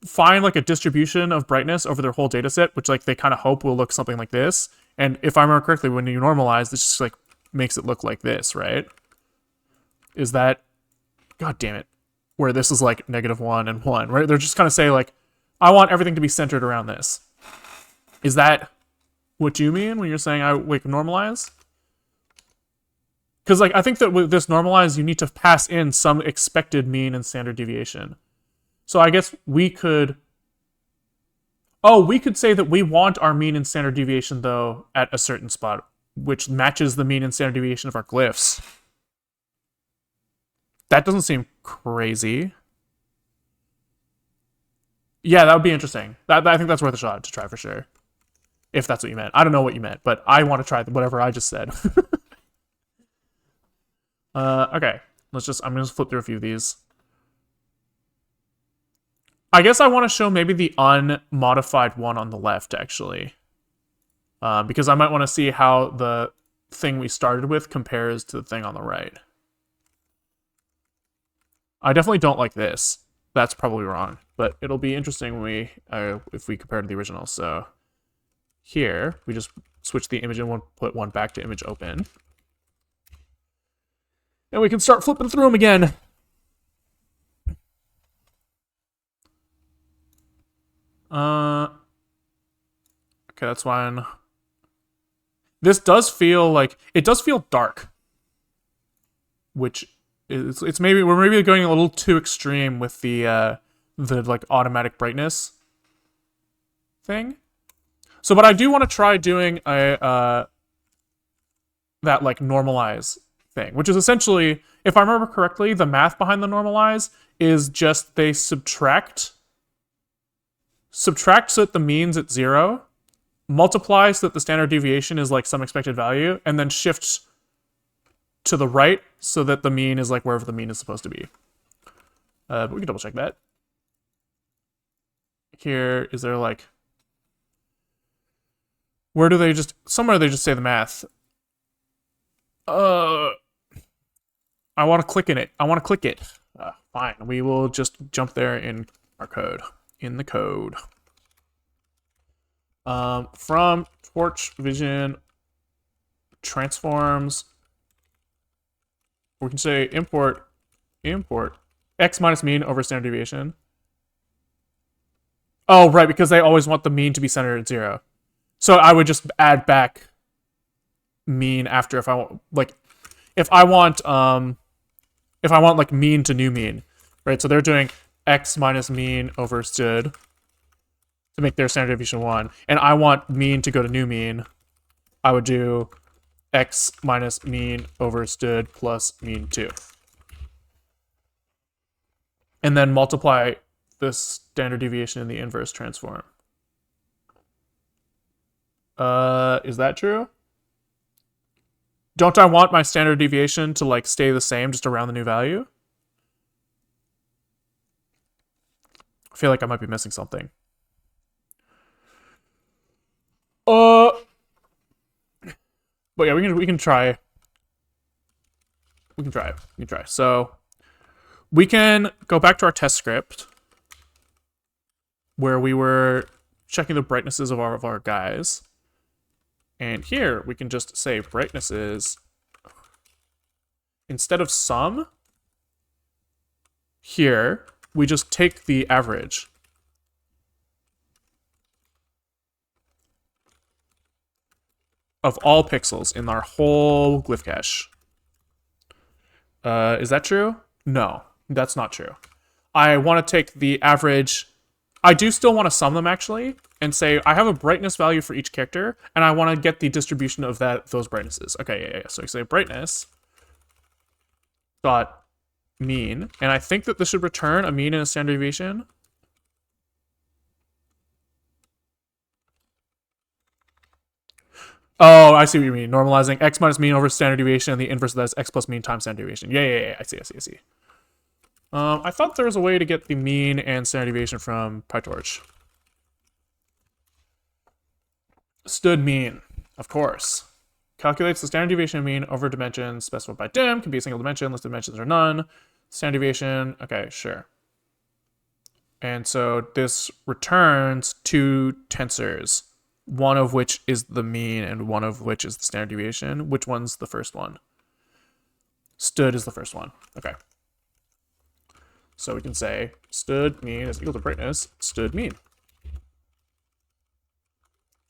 find like a distribution of brightness over their whole data set, which like they kind of hope will look something like this. And if I remember correctly, when you normalize, this just like makes it look like this, right? Is that, god damn it, where this is like -1 and 1, right? They're just kind of say like, I want everything to be centered around this. Is that what you mean when you're saying I like normalize? Because like I think that with this normalize, you need to pass in some expected mean and standard deviation. So I guess we could say that we want our mean and standard deviation though at a certain spot, which matches the mean and standard deviation of our glyphs. That doesn't seem crazy. Yeah, that would be interesting. I think that's worth a shot to try for sure. If that's what you meant. I don't know what you meant, but I want to try whatever I just said. Okay. I'm gonna flip through a few of these. I guess I want to show maybe the unmodified one on the left, actually. Because I might want to see how the thing we started with compares to the thing on the right. I definitely don't like this. That's probably wrong, but it'll be interesting when we if we compare to the original. So here we just switch the image and put one back to image open, and we can start flipping through them again. Okay, that's fine. This does feel like it does feel dark, which it's maybe we're maybe going a little too extreme with the like automatic brightness thing. So, but I do want to try doing a that like normalize thing, which is essentially, if I remember correctly, the math behind the normalize is just they subtract so that the mean's at 0, multiply so that the standard deviation is like some expected value, and then shift to the right so that the mean is like wherever the mean is supposed to be. But we can double check that. Here, is there like, where do they just, somewhere they just say the math. I want to click in it. I want to click it. Fine, we will just jump there in our code. In the code. From Torch Vision transforms, we can say import x minus mean over standard deviation. Oh, right, because they always want the mean to be centered at 0. So I would just add back mean after if I want, like, if I want like mean to new mean, right? So they're doing x minus mean over std to make their standard deviation 1, and I want mean to go to new mean. I would do x minus mean over std plus mean 2. And then multiply the standard deviation in the inverse transform. Is that true? Don't I want my standard deviation to like stay the same just around the new value? I feel like I might be missing something. But yeah, we can try. We can try. So we can go back to our test script where we were checking the brightnesses of our guys. And here we can just say brightnesses instead of sum. Here we just take the average. Of all pixels in our whole glyph cache. Is that true? No, that's not true. I want to take the average. I do still want to sum them actually, and say I have a brightness value for each character, and I want to get the distribution of those brightnesses. Okay, yeah. So I say brightness dot mean, and I think that this should return a mean and a standard deviation. Oh, I see what you mean. Normalizing x minus mean over standard deviation, and the inverse of that is x plus mean times standard deviation. Yeah. I see. I thought there was a way to get the mean and standard deviation from PyTorch. Std mean, of course. Calculates the standard deviation mean over dimensions specified by dim. Can be a single dimension, listed dimensions or none. Standard deviation, okay, sure. And so this returns two tensors, one of which is the mean and one of which is the standard deviation. Which one's the first one? Std is the first one. Okay. So we can say std mean is equal to brightness, std mean.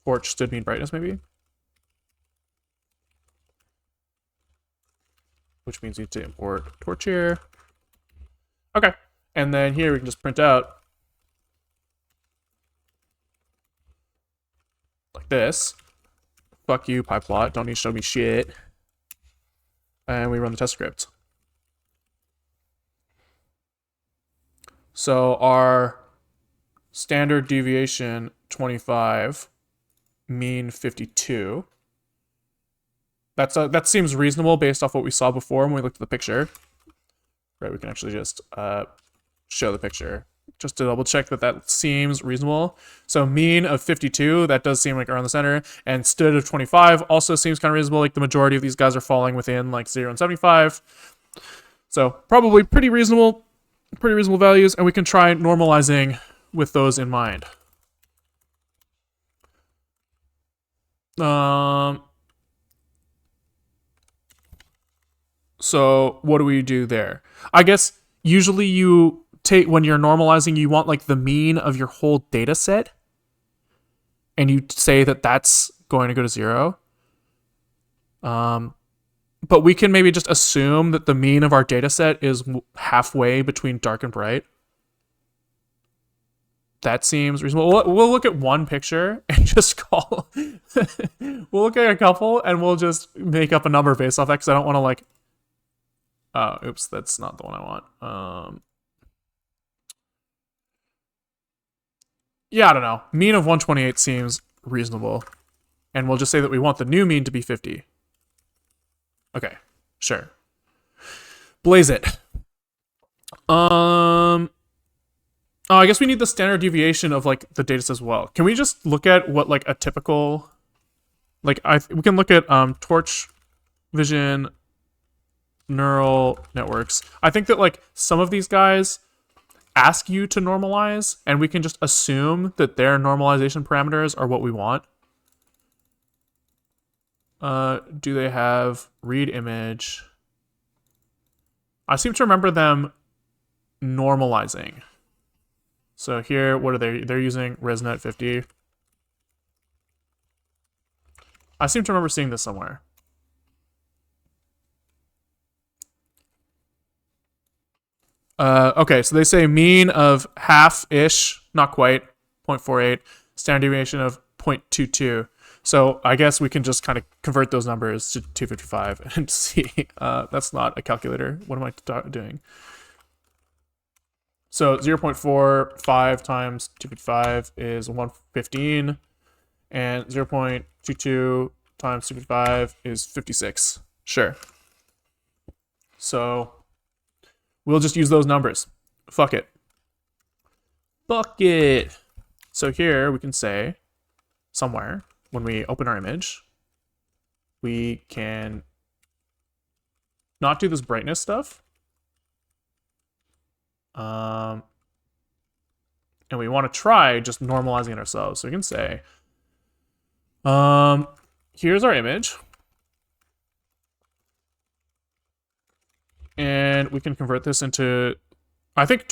Torch std mean brightness, maybe? Which means we need to import torch here. Okay. And then here we can just print out like this. Fuck you, PyPlot. Don't need to show me shit. And we run the test script. So our standard deviation 25, mean 52. That seems reasonable based off what we saw before when we looked at the picture. Right, we can actually just show the picture just to double check that seems reasonable. So mean of 52, that does seem like around the center, and std of 25 also seems kind of reasonable. Like the majority of these guys are falling within like 0 and 75. So probably pretty reasonable. pretty reasonable values, and we can try normalizing with those in mind. So what do we do there? I guess usually you take, when you're normalizing, you want like the mean of your whole data set, and you say that that's going to go to 0. But we can maybe just assume that the mean of our data set is halfway between dark and bright. That seems reasonable. We'll look at one picture and just call. We'll look at a couple and we'll just make up a number based off that, because I don't want to like. Oh, oops, that's not the one I want. Yeah, I don't know. Mean of 128 seems reasonable. And we'll just say that we want the new mean to be 50. Okay, sure. Blaze it. Oh, I guess we need the standard deviation of like the data as well. Can we just look at what like a typical, like we can look at torch vision neural networks. I think that like some of these guys ask you to normalize, and we can just assume that their normalization parameters are what we want. Do they have read image? I seem to remember them normalizing. So here, what are they? They're using ResNet 50. I seem to remember seeing this somewhere. Okay, so they say mean of half-ish, not quite, 0.48, standard deviation of 0.22. So I guess we can just kind of convert those numbers to 255 and see. That's not a calculator. What am I doing? So 0.45 times 255 is 115, and 0.22 times 255 is 56. Sure. So we'll just use those numbers. Fuck it. Fuck it. So here we can say, somewhere, when we open our image, we can not do this brightness stuff. And we want to try just normalizing it ourselves. So we can say, here's our image. And we can convert this into, I think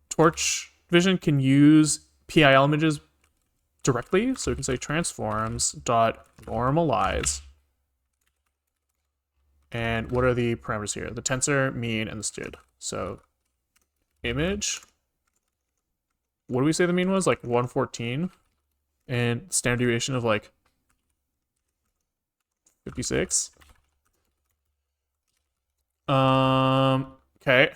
Torch Vision can use PIL images directly. So we can say transforms dot normalize. And what are the parameters here? The tensor, mean, and the std. So image, what do we say the mean was? Like 114. And standard deviation of like 56. Okay.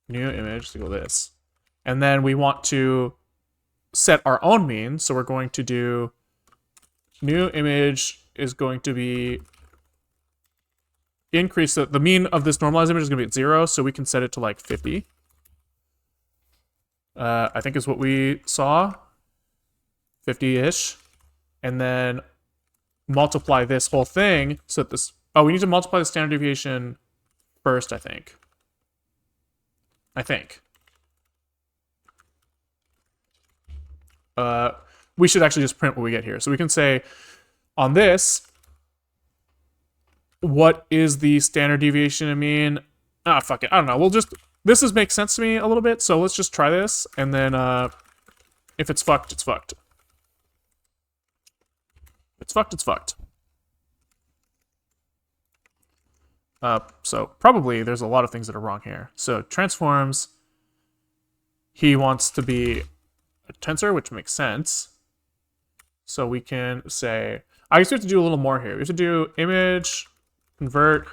New image to go this. And then we want to set our own mean. So we're going to do new image is going to be increase the mean of this normalized image is going to be at 0. So we can set it to like 50. I think is what we saw. 50-ish. And then multiply this whole thing so that this, oh, we need to multiply the standard deviation first, I think. We should actually just print what we get here. So we can say on this, what is the standard deviation and mean? Ah, fuck it. I don't know. We'll just, this makes sense to me a little bit. So let's just try this. And then if it's fucked, it's fucked. It's fucked, it's fucked. So probably there's a lot of things that are wrong here. So transforms, he wants to be a tensor, which makes sense. So we can say, I guess we have to do a little more here. We have to do image, convert,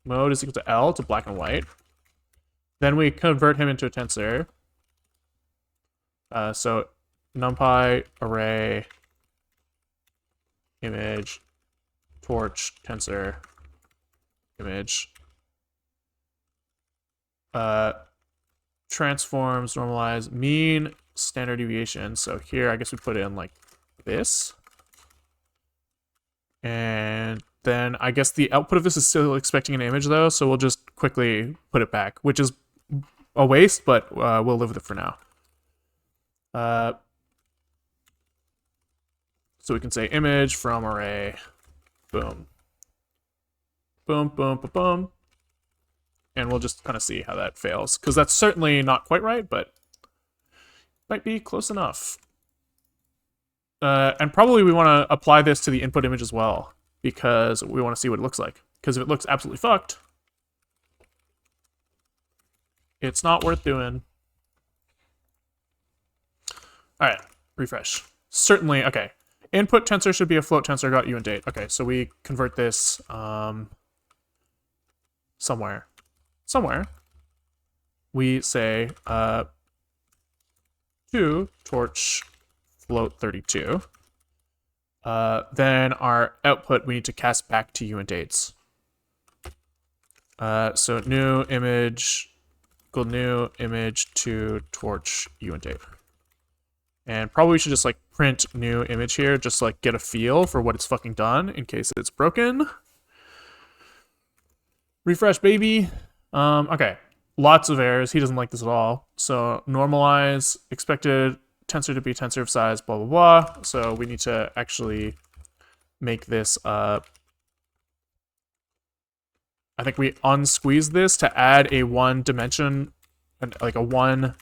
mode is equal to L to black and white. Then we convert him into a tensor. So numpy array image torch tensor image transforms normalize mean standard deviation. So here I guess we put in like this, and then I guess the output of this is still expecting an image though, so we'll just quickly put it back, which is a waste, but we'll live with it for now. So we can say image from array, boom. Boom, boom, boom, boom. And we'll just kind of see how that fails, because that's certainly not quite right, but might be close enough. And probably we want to apply this to the input image as well, because we want to see what it looks like. Because if it looks absolutely fucked, it's not worth doing. All right, refresh. Certainly, okay. Input tensor should be a float tensor, got uint8. Okay, so we convert this somewhere. We say to torch float 32. Then our output we need to cast back to uint8s. So new image equal new image to torch uint8. And probably we should just like print new image here, just like get a feel for what it's fucking done in case it's broken. Refresh, baby. Okay, lots of errors. He doesn't like this at all. So normalize expected tensor to be tensor of size, blah, blah, blah. So we need to actually make this, I think we unsqueeze this to add a one dimension, like a one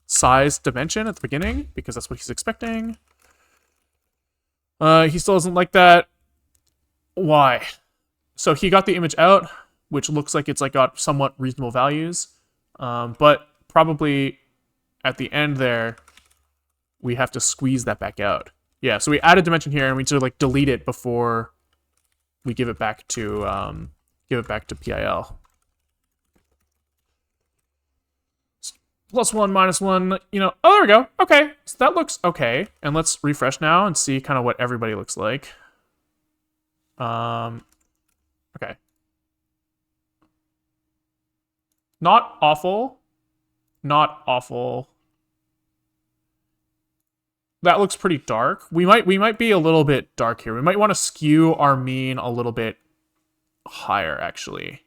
size dimension at the beginning, because that's what he's expecting. He still doesn't like that. Why? So he got the image out, which looks like it's like got somewhat reasonable values, but probably at the end there, we have to squeeze that back out. Yeah, so we add a dimension here, and we need to like delete it before we give it back to PIL. +1, -1, you know, oh, there we go. Okay, so that looks okay. And let's refresh now and see kind of what everybody looks like. Okay. Not awful. Not awful. That looks pretty dark. We might be a little bit dark here. We might want to skew our mean a little bit higher, actually.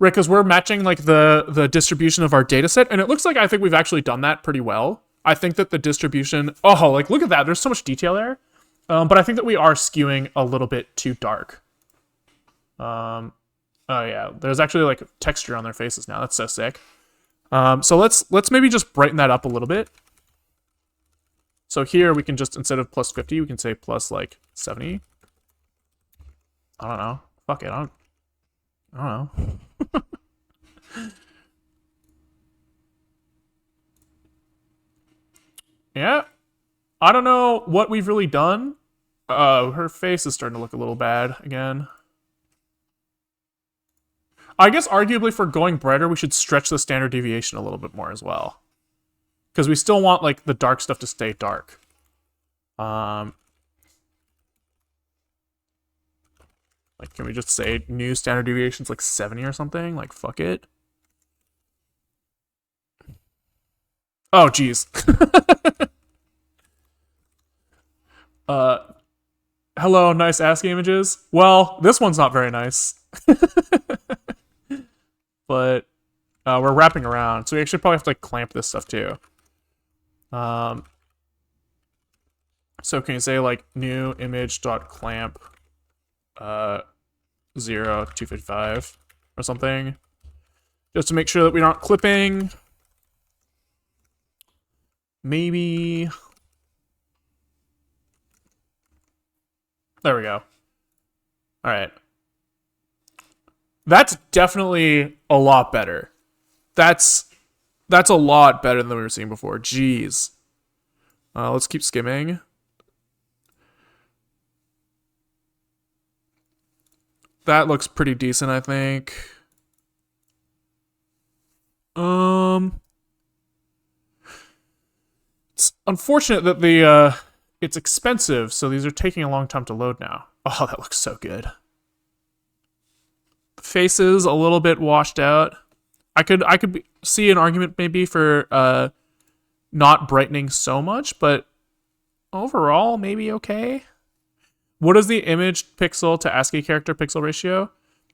Right, because we're matching like the distribution of our data set, and it looks like I think we've actually done that pretty well. I think that the distribution, oh, like look at that, there's so much detail there. But I think that we are skewing a little bit too dark. Oh yeah, there's actually like texture on their faces now. That's so sick. So let's maybe just brighten that up a little bit. So here we can just, instead of +50, we can say plus like 70. I don't know. Fuck it. I don't know. Yeah. I don't know what we've really done. Her face is starting to look a little bad again. I guess arguably for going brighter, we should stretch the standard deviation a little bit more as well. Because we still want like the dark stuff to stay dark. Like, can we just say new standard deviation's like 70 or something? Like, fuck it. Oh, geez. Hello, nice ASCII images. Well, this one's not very nice. But we're wrapping around, so we actually probably have to like clamp this stuff too. So can you say like new image dot clamp 0 255 or something, just to make sure that we're not clipping. Maybe. There we go. All right. That's definitely a lot better. That's a lot better than we were seeing before. Jeez. Let's keep skimming. That looks pretty decent, I think. It's unfortunate that the it's expensive, so these are taking a long time to load now. Oh, that looks so good. The face is a little bit washed out. I could see an argument maybe for not brightening so much, but overall maybe okay. What is the image pixel to ASCII character pixel ratio?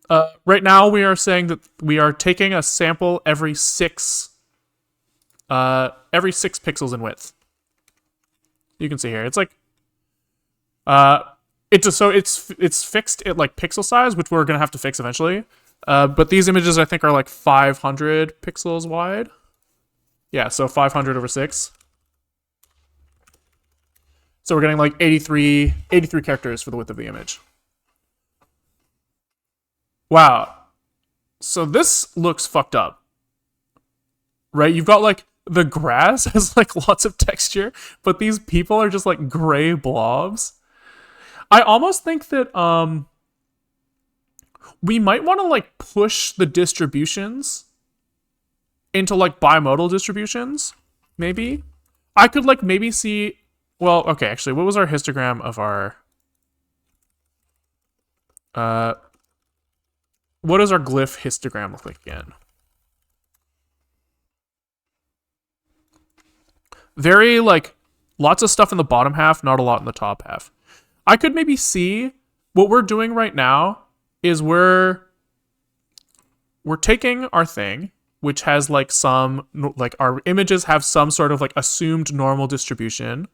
Right now we are saying that we are taking a sample every 6 pixels in width. You can see here. It's like it's fixed at like pixel size, which we're gonna have to fix eventually. But these images I think are like 500 pixels wide. Yeah, so 500 over 6. So we're getting like 83 characters for the width of the image. Wow. So this looks fucked up. Right? You've got like the grass has like lots of texture, but these people are just like gray blobs. I almost think that we might want to like push the distributions into like bimodal distributions, maybe. I could like maybe see, well, okay, actually, what was our histogram of our what does our glyph histogram look like again? Very like lots of stuff in the bottom half, not a lot in the top half. I could maybe see what we're doing right now is we're taking our thing, which has like some, like our images have some sort of like assumed normal distribution,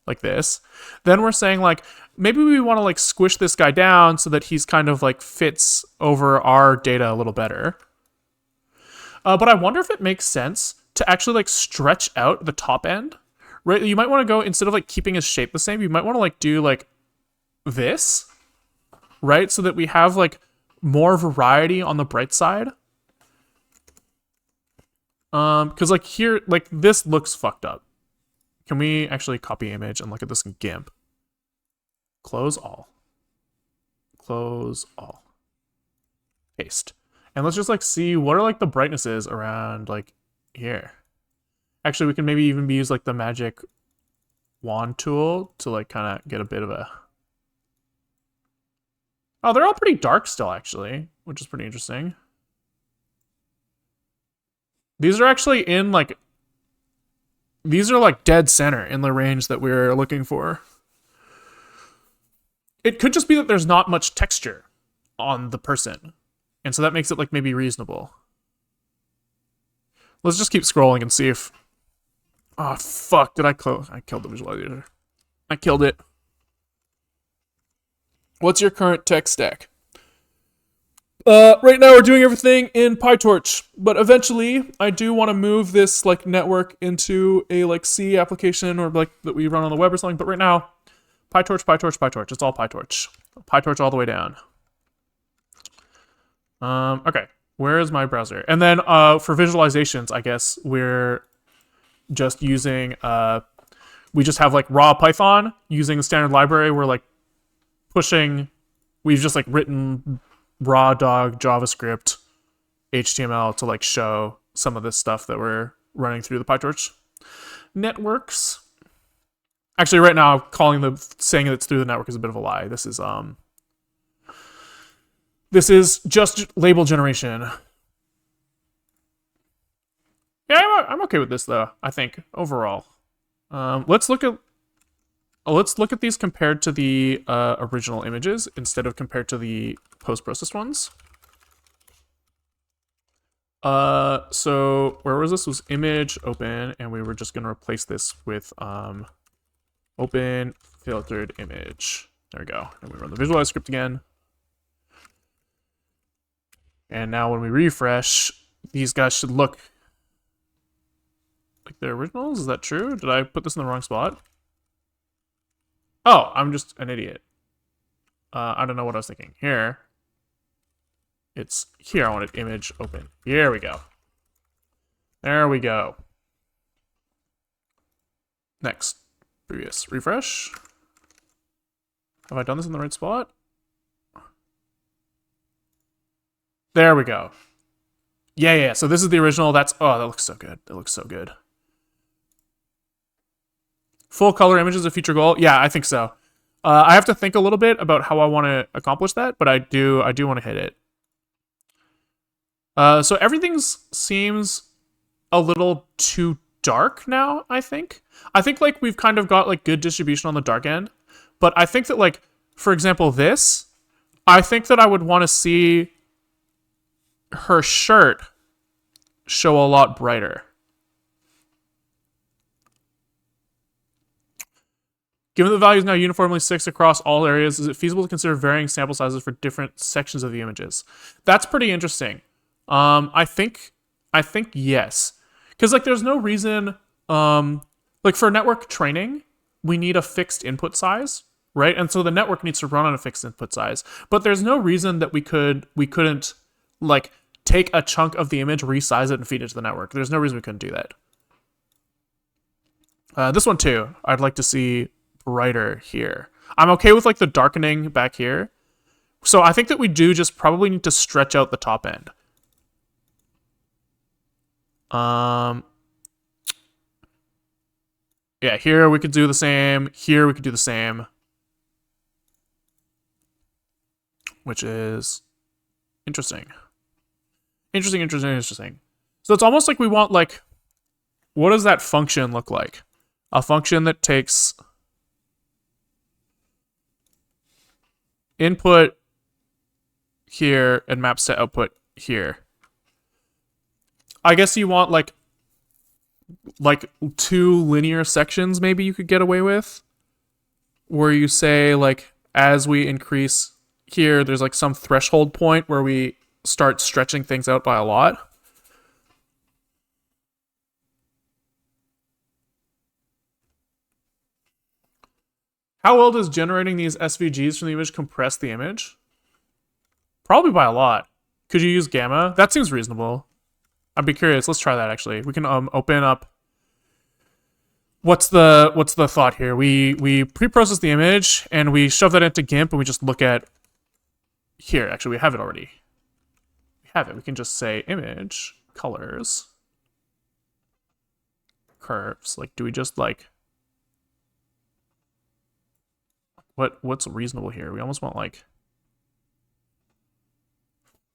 like this. Then we're saying like, maybe we want to like squish this guy down so that he's kind of like fits over our data a little better. But I wonder if it makes sense to actually like stretch out the top end, right? You might want to go, instead of like keeping his shape the same, you might want to like do like this, right? So that we have like more variety on the bright side. Because like here, like this looks fucked up. Can we actually copy image and look at this in GIMP? Close all. Close all. Paste. And let's just like see what are like the brightnesses around like here. Actually, we can maybe even use like the magic wand tool to like kind of get a bit of a... Oh, they're all pretty dark still, actually, which is pretty interesting. These are actually in like... These are like dead center in the range that we're looking for. It could just be that there's not much texture on the person. And so that makes it like maybe reasonable. Let's just keep scrolling and see if... Oh, fuck. Did I close? I killed the visualizer. I killed it. What's your current tech stack? Right now we're doing everything in PyTorch, but eventually I do want to move this like network into a like C application or like that we run on the web or something. But right now, PyTorch, PyTorch, PyTorch. It's all PyTorch. PyTorch all the way down. Okay, where is my browser? And then for visualizations, I guess we're just using we just have like raw Python using the standard library. We're like pushing. We've just like written raw dog JavaScript HTML to like show some of this stuff that we're running through the PyTorch networks. Actually, right now, saying it's through the network is a bit of a lie. This is just label generation. Yeah, I'm okay with this though. I think overall, let's look at these compared to the original images instead of compared to the post-processed ones. So where was this? Was image open, and we were just gonna replace this with open filtered image. There we go. And we run the visualize script again. And now when we refresh, these guys should look like they're originals. Is that true? Did I put this in the wrong spot? Oh, I'm just an idiot. I don't know what I was thinking. Here. It's here. I wanted image open. Here we go. There we go. Next. Previous. Refresh. Have I done this in the right spot? There we go. Yeah. So this is the original. That's... Oh, that looks so good. That looks so good. Full color image is a future goal. Yeah, I think so. I have to think a little bit about how I want to accomplish that, but I do want to hit it. So everything seems a little too dark now, I think. I think like we've kind of got like good distribution on the dark end, but I think that like, for example, this, I think that I would want to see her shirt show a lot brighter. Given the value is now uniformly 6 across all areas, is it feasible to consider varying sample sizes for different sections of the images? That's pretty interesting. I think yes, because like there's no reason like for network training we need a fixed input size, right? And so the network needs to run on a fixed input size. But there's no reason that we couldn't like take a chunk of the image, resize it, and feed it to the network. There's no reason we couldn't do that. This one too, I'd like to see brighter here. I'm okay with like the darkening back here. So I think that we do just probably need to stretch out the top end. Yeah, here we could do the same. Here we could do the same. Which is interesting. Interesting. So it's almost like we want like, what does that function look like? A function that takes input here and maps to output here. I guess you want like 2 linear sections maybe you could get away with, where you say like as we increase here, there's like some threshold point where we start stretching things out by a lot. How well does generating these SVGs from the image compress the image? Probably by a lot. Could you use gamma? That seems reasonable. I'd be curious. Let's try that actually. We can open up. What's the thought here? We pre-process the image and we shove that into GIMP and we just look at here. Actually, we have it already. We have it. We can just say image colors curves. Like, do we just like what's reasonable here? We almost want like,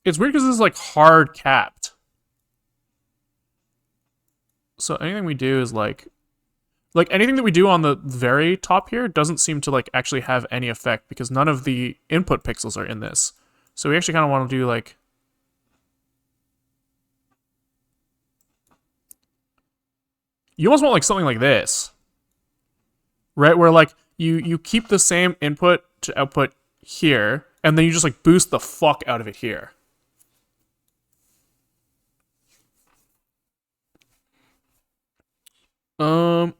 it's weird because this is like hard capped. So anything we do is like anything that we do on the very top here doesn't seem to like actually have any effect because none of the input pixels are in this. So we actually kind of want to do like, you almost want like something like this, right? Where like you keep the same input to output here, and then you just like boost the fuck out of it here.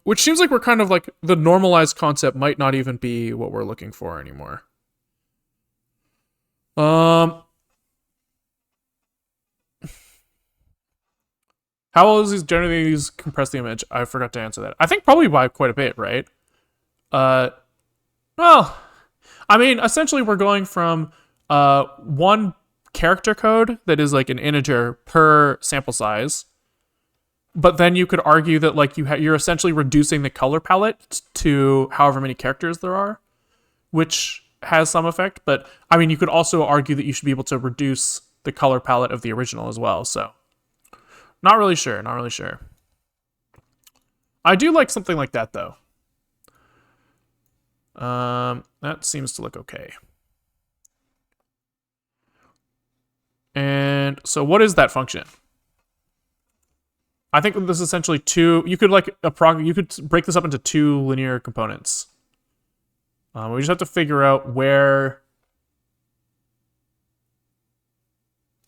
Which seems like we're kind of like, the normalized concept might not even be what we're looking for anymore. How well is these generating these compress the image? I forgot to answer that. I think probably by quite a bit, right? Well, I mean, essentially we're going from one character code that is like an integer per sample size. But then you could argue that like you're essentially reducing the color palette to however many characters there are, which has some effect. But I mean, you could also argue that you should be able to reduce the color palette of the original as well. So not really sure. I do like something like that though. That seems to look okay. And so what is that function? I think this is essentially you could break this up into 2 linear components. We just have to figure out where,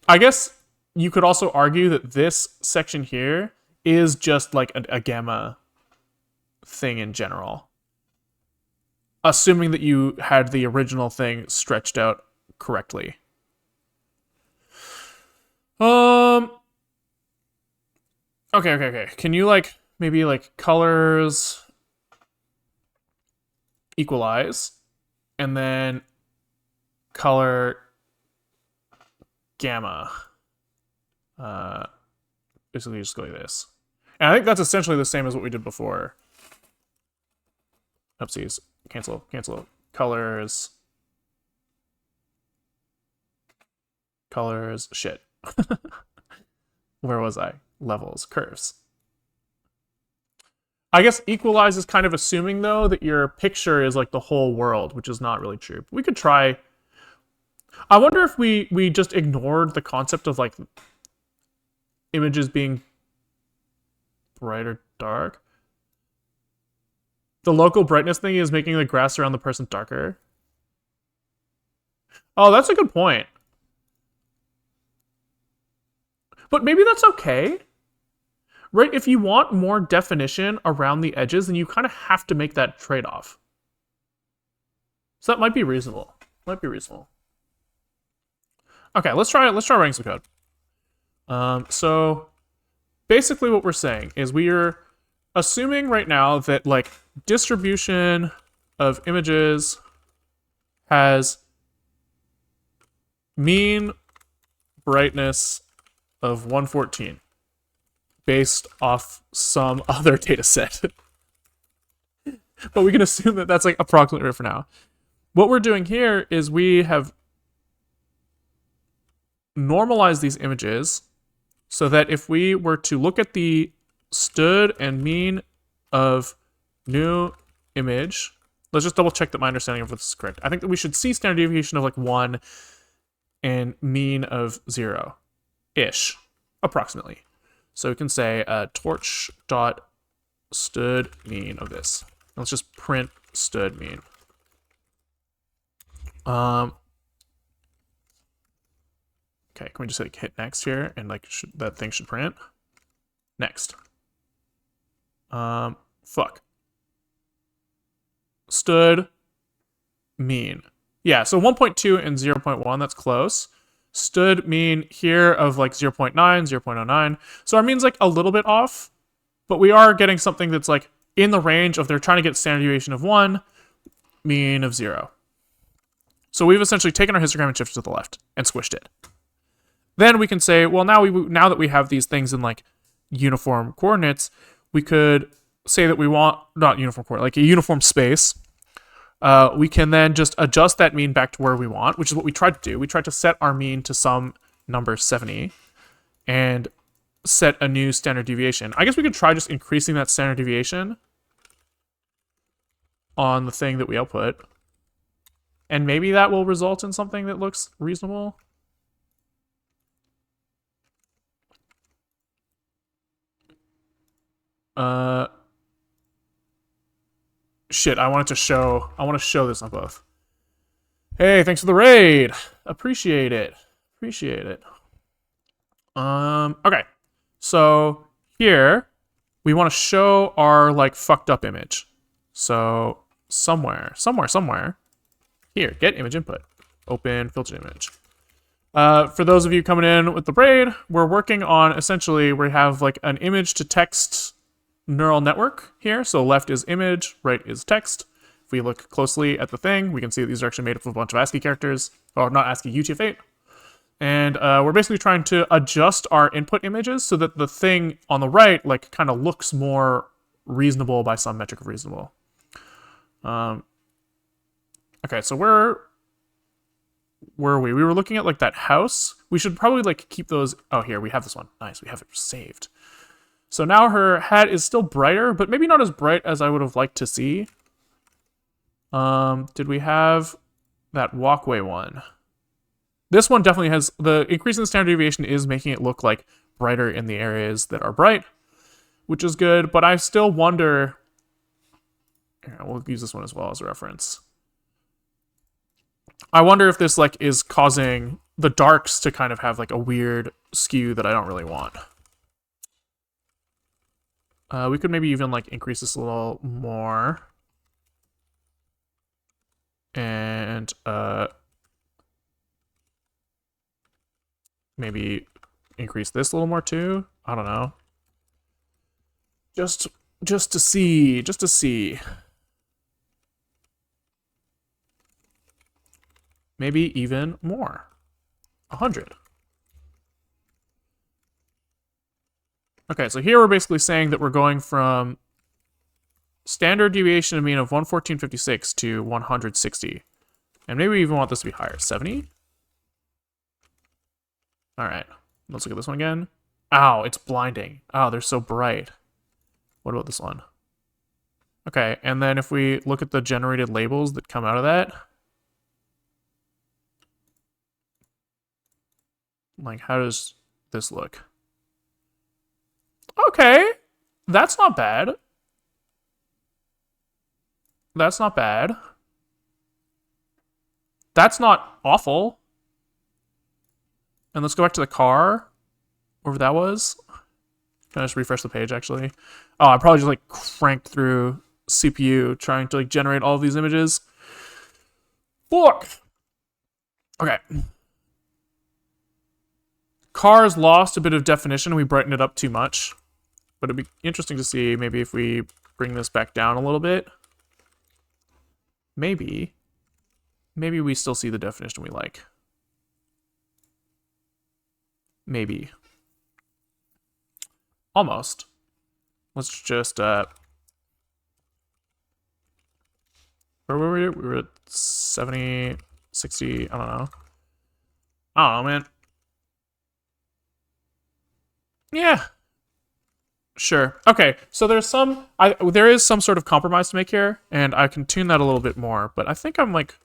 I guess you could also argue that this section here is just like a gamma thing in general. Assuming that you had the original thing stretched out correctly. Okay. Can you like maybe like colors equalize and then color gamma? Basically just go like this. And I think that's essentially the same as what we did before. Oopsies. Cancel. Colors. Shit. Where was I? Levels, curves. I guess equalize is kind of assuming though that your picture is like the whole world, which is not really true. We could try. I wonder if we just ignored the concept of like images being bright or dark. The local brightness thing is making the grass around the person darker. Oh, that's a good point. But maybe that's okay. Right? If you want more definition around the edges, then you kind of have to make that trade-off. So that might be reasonable. Might be reasonable. Okay, let's try writing some code. So basically what we're saying is we are assuming right now that like distribution of images has mean brightness of 114 based off some other data set. But we can assume that that's like approximately right for now. What we're doing here is we have normalized these images so that if we were to look at the stood and mean of new image, let's just double check that my understanding of this is correct. I think that we should see standard deviation of like 1 and mean of 0-ish, approximately. So we can say torch dot stood mean of this. Let's just print stood mean. Okay, can we just like hit next here and like that thing should print? Next. Fuck. Stood mean. Yeah, so 1.2 and 0.1, that's close. Stood mean here of like 0.9, 0.09. So our mean's like a little bit off, but we are getting something that's like in the range of they're trying to get standard deviation of 1, mean of 0. So we've essentially taken our histogram and shifted to the left and squished it. Then we can say, well, now that we have these things in like uniform coordinates, we could say that we want not uniform coordinate, like a uniform space. We can then just adjust that mean back to where we want, which is what we tried to do. We tried to set our mean to some number 70 and set a new standard deviation. I guess we could try just increasing that standard deviation on the thing that we output. And maybe that will result in something that looks reasonable. Shit, I want to show this on both. Hey, thanks for the raid. Appreciate it. Okay. So here we want to show our like fucked up image. So somewhere. Here, get image input. Open filtered image. For those of you coming in with the braid, we're working on essentially we have like an image to text neural network here. So left is image, right is text. If we look closely at the thing, we can see that these are actually made up of a bunch of ASCII characters, or not ASCII, UTF-8. And we're basically trying to adjust our input images so that the thing on the right like kind of looks more reasonable by some metric of reasonable. Okay, so where were we? We were looking at like that house. We should probably like keep those. Oh, here we have this one. Nice, we have it saved. So now her hat is still brighter, but maybe not as bright as I would have liked to see. Did we have that walkway one? This one definitely has the increase in the standard deviation is making it look like brighter in the areas that are bright, which is good. But I still wonder. Here, we'll use this one as well as a reference. I wonder if this like is causing the darks to kind of have like a weird skew that I don't really want. We could maybe even like increase this a little more. And maybe increase this a little more too. I don't know. Just to see. Maybe even more. 100. Okay, so here we're basically saying that we're going from standard deviation of mean of 114.56 to 160. And maybe we even want this to be higher. 70? Alright, let's look at this one again. Ow, it's blinding. Oh, they're so bright. What about this one? Okay, and then if we look at the generated labels that come out of that, Like, how does this look? Okay, that's not bad. That's not bad. That's not awful. And let's go back to the car, wherever that was. Can I just refresh the page, actually? Oh, I probably just, like, cranked through CPU trying to, like, generate all of these images. Fuck! Okay. Cars lost a bit of definition. We brightened it up too much. But it'd be interesting to see maybe if we bring this back down a little bit. Maybe we still see the definition we like. Maybe. Almost. Let's just, where were we? We were at 70, 60, I don't know. I don't know, man. Yeah. Sure. Okay, so there is some sort of compromise to make here, and I can tune that a little bit more, but I think I'm, like,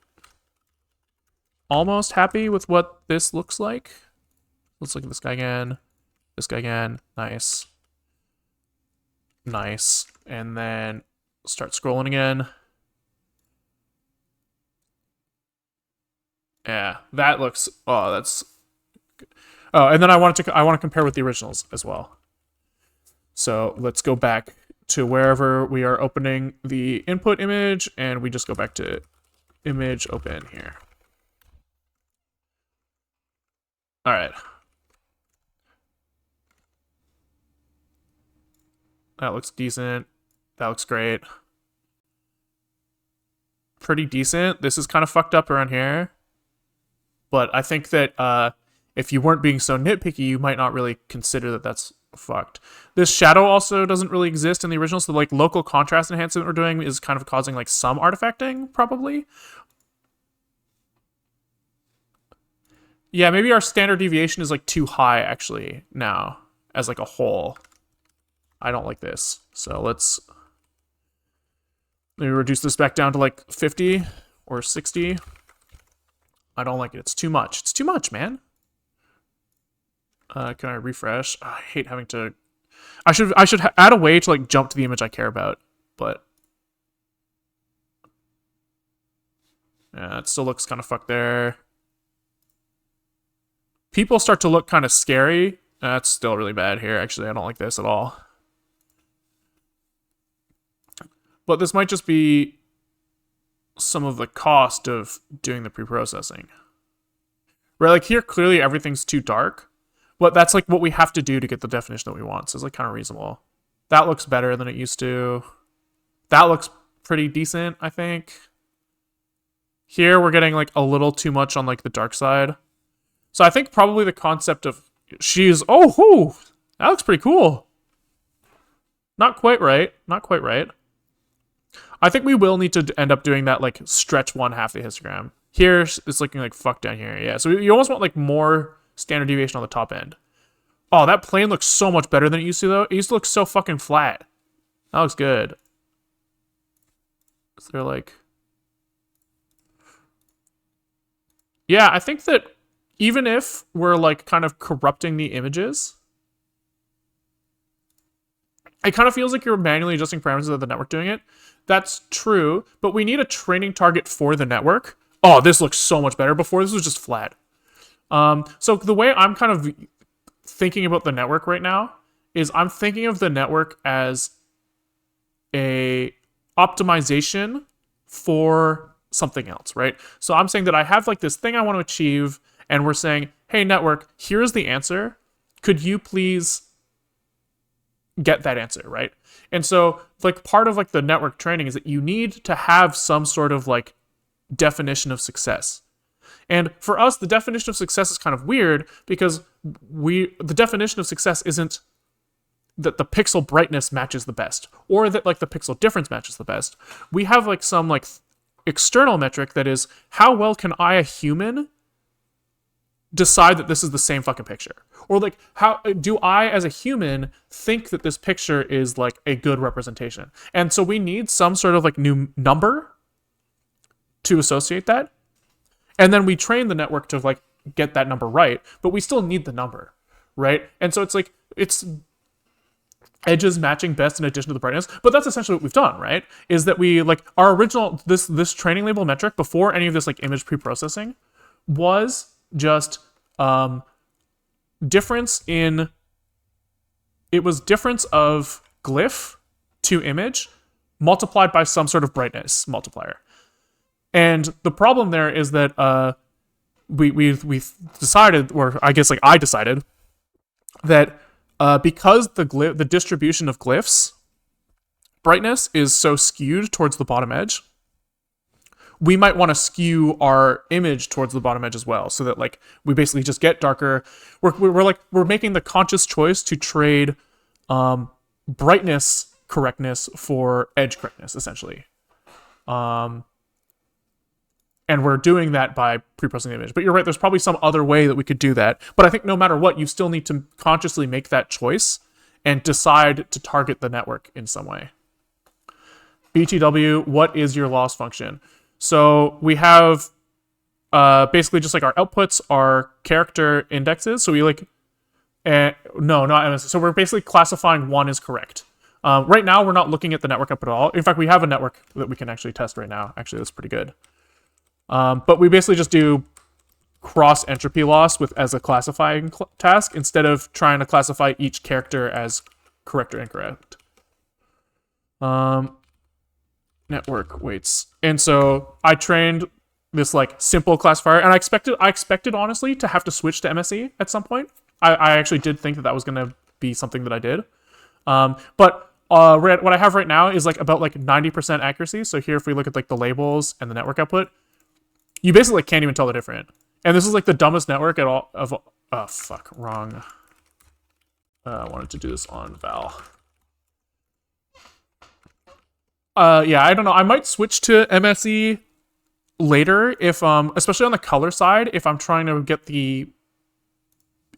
almost happy with what this looks like. Let's look at this guy again. This guy again. Nice. Nice. And then start scrolling again. Yeah, that looks... Oh, that's... Good. Oh, and then I want to compare with the originals as well. So let's go back to wherever we are opening the input image, and we just go back to image open here. All right. That looks decent. That looks great. Pretty decent. This is kind of fucked up around here. But I think that if you weren't being so nitpicky, you might not really consider that that's fucked. This shadow also doesn't really exist in the original, so like local contrast enhancement we're doing is kind of causing like some artifacting, probably. Yeah, maybe our standard deviation is like too high actually now as like a whole. I don't like this. So let's maybe reduce this back down to like 50 or 60. I don't like it. It's too much. It's too much, man. Can I refresh? I hate having to... I should add a way to like jump to the image I care about, but... Yeah, it still looks kind of fucked there. People start to look kind of scary. That's still really bad here. Actually, I don't like this at all. But this might just be some of the cost of doing the pre-processing. Right, like here, clearly everything's too dark. But that's like what we have to do to get the definition that we want. So it's like kind of reasonable. That looks better than it used to. That looks pretty decent, I think. Here we're getting like a little too much on like the dark side. So I think probably the concept of oh, whoo, that looks pretty cool. Not quite right. Not quite right. I think we will need to end up doing that like stretch one half the histogram. Here it's looking like fuck down here. Yeah, so you almost want like more standard deviation on the top end. Oh, that plane looks so much better than it used to, though. It used to look so fucking flat. That looks good. Is there, like... Yeah, I think that even if we're, like, kind of corrupting the images, it kind of feels like you're manually adjusting parameters of the network doing it. That's true, but we need a training target for the network. Oh, this looks so much better. Before, this was just flat. So the way I'm kind of thinking about the network right now is I'm thinking of the network as a optimization for something else, right? So I'm saying that I have like this thing I want to achieve, and we're saying, hey, network, here's the answer. Could you please get that answer, right? And so like part of like the network training is that you need to have some sort of like definition of success. And for us, the definition of success is kind of weird because the definition of success isn't that the pixel brightness matches the best or that like the pixel difference matches the best. We have like some like external metric that is how well can I, a human, decide that this is the same fucking picture? Or like how do I as a human think that this picture is like a good representation? And so we need some sort of like new number to associate that. And then we train the network to like get that number right, but we still need the number, right? And so it's like, it's edges matching best in addition to the brightness, but that's essentially what we've done, right? Is that we like our original, this training label metric before any of this like image pre-processing was just difference of glyph to image multiplied by some sort of brightness multiplier. And the problem there is that we decided, or I guess like I decided, that because the distribution of glyphs brightness is so skewed towards the bottom edge, we might want to skew our image towards the bottom edge as well, so that like we basically just get darker. We're making the conscious choice to trade brightness correctness for edge correctness, essentially. And we're doing that by pre-processing the image. But you're right, there's probably some other way that we could do that. But I think no matter what, you still need to consciously make that choice and decide to target the network in some way. BTW, what is your loss function? So we have basically just like our outputs are character indexes. So we like, no, not MSE. So we're basically classifying one as correct. Right now, we're not looking at the network output at all. In fact, we have a network that we can actually test right now. Actually, that's pretty good. But we basically just do cross entropy loss as a classifying task instead of trying to classify each character as correct or incorrect. Network weights. And so I trained this like simple classifier, and I expected honestly to have to switch to MSE at some point. I actually did think that was going to be something that I did. But what I have right now is like about like 90% accuracy. So here, if we look at like the labels and the network output, you basically can't even tell the difference. And this is like the dumbest network at all of, oh fuck, wrong. I wanted to do this on Val. Yeah, I don't know. I might switch to MSE later if, especially on the color side, if I'm trying to get the,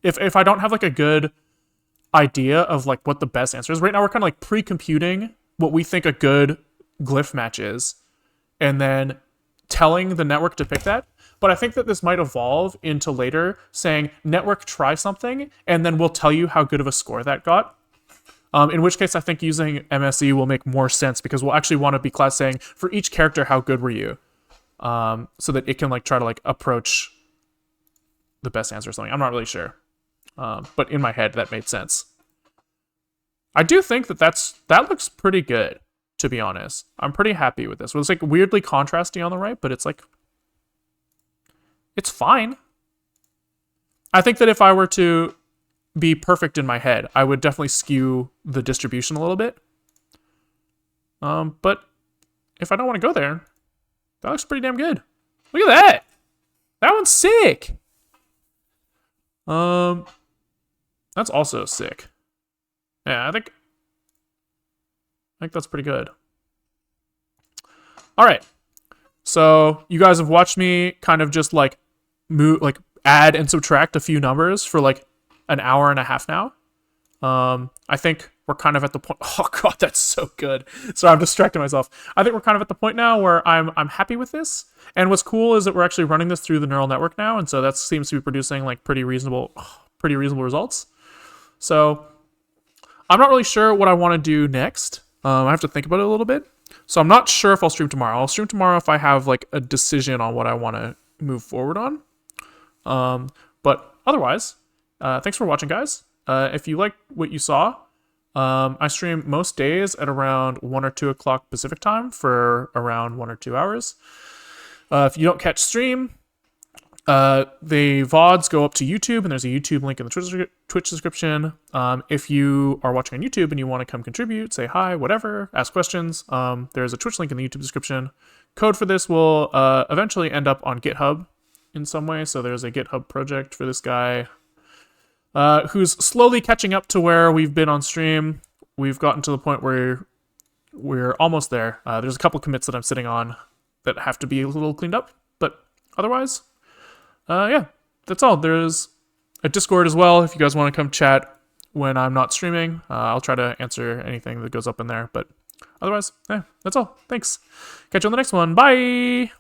if I don't have like a good idea of like what the best answer is. Right now we're kind of like pre-computing what we think a good glyph match is, and then telling the network to pick that. But I think that this might evolve into later saying, network, try something, and then we'll tell you how good of a score that got. In which case I think using MSE will make more sense, because we'll actually want to be saying for each character, how good were you? So that it can like try to like approach the best answer or something. I'm not really sure. But in my head, that made sense. I do think that that looks pretty good, to be honest. I'm pretty happy with this. Well, it's like weirdly contrasty on the right, but it's like, it's fine. I think that if I were to be perfect in my head, I would definitely skew the distribution a little bit. But if I don't want to go there, that looks pretty damn good. Look at that. That one's sick. That's also sick. Yeah, I think that's pretty good. All right. So you guys have watched me kind of just like add and subtract a few numbers for like an hour and a half now. I think we're kind of at the point. Oh god, that's so good. So I'm distracting myself. I think we're kind of at the point now where I'm happy with this. And what's cool is that we're actually running this through the neural network now, and so that seems to be producing like pretty reasonable results. So I'm not really sure what I want to do next. I have to think about it a little bit. So I'm not sure if I'll stream tomorrow. I'll stream tomorrow if I have like a decision on what I want to move forward on. But otherwise, thanks for watching, guys. If you like what you saw, I stream most days at around 1 or 2 o'clock Pacific time for around 1 or 2 hours. If you don't catch stream, the VODs go up to YouTube, and there's a YouTube link in the Twitch description. If you are watching on YouTube and you want to come contribute, say hi, whatever, ask questions, there's a Twitch link in the YouTube description. Code for this will eventually end up on GitHub in some way, so there's a GitHub project for this guy who's slowly catching up to where we've been on stream. We've gotten to the point where we're almost there. There's a couple commits that I'm sitting on that have to be a little cleaned up, but otherwise, yeah, that's all. There's a Discord as well if you guys want to come chat when I'm not streaming. I'll try to answer anything that goes up in there, but otherwise, yeah, that's all. Thanks. Catch you on the next one. Bye!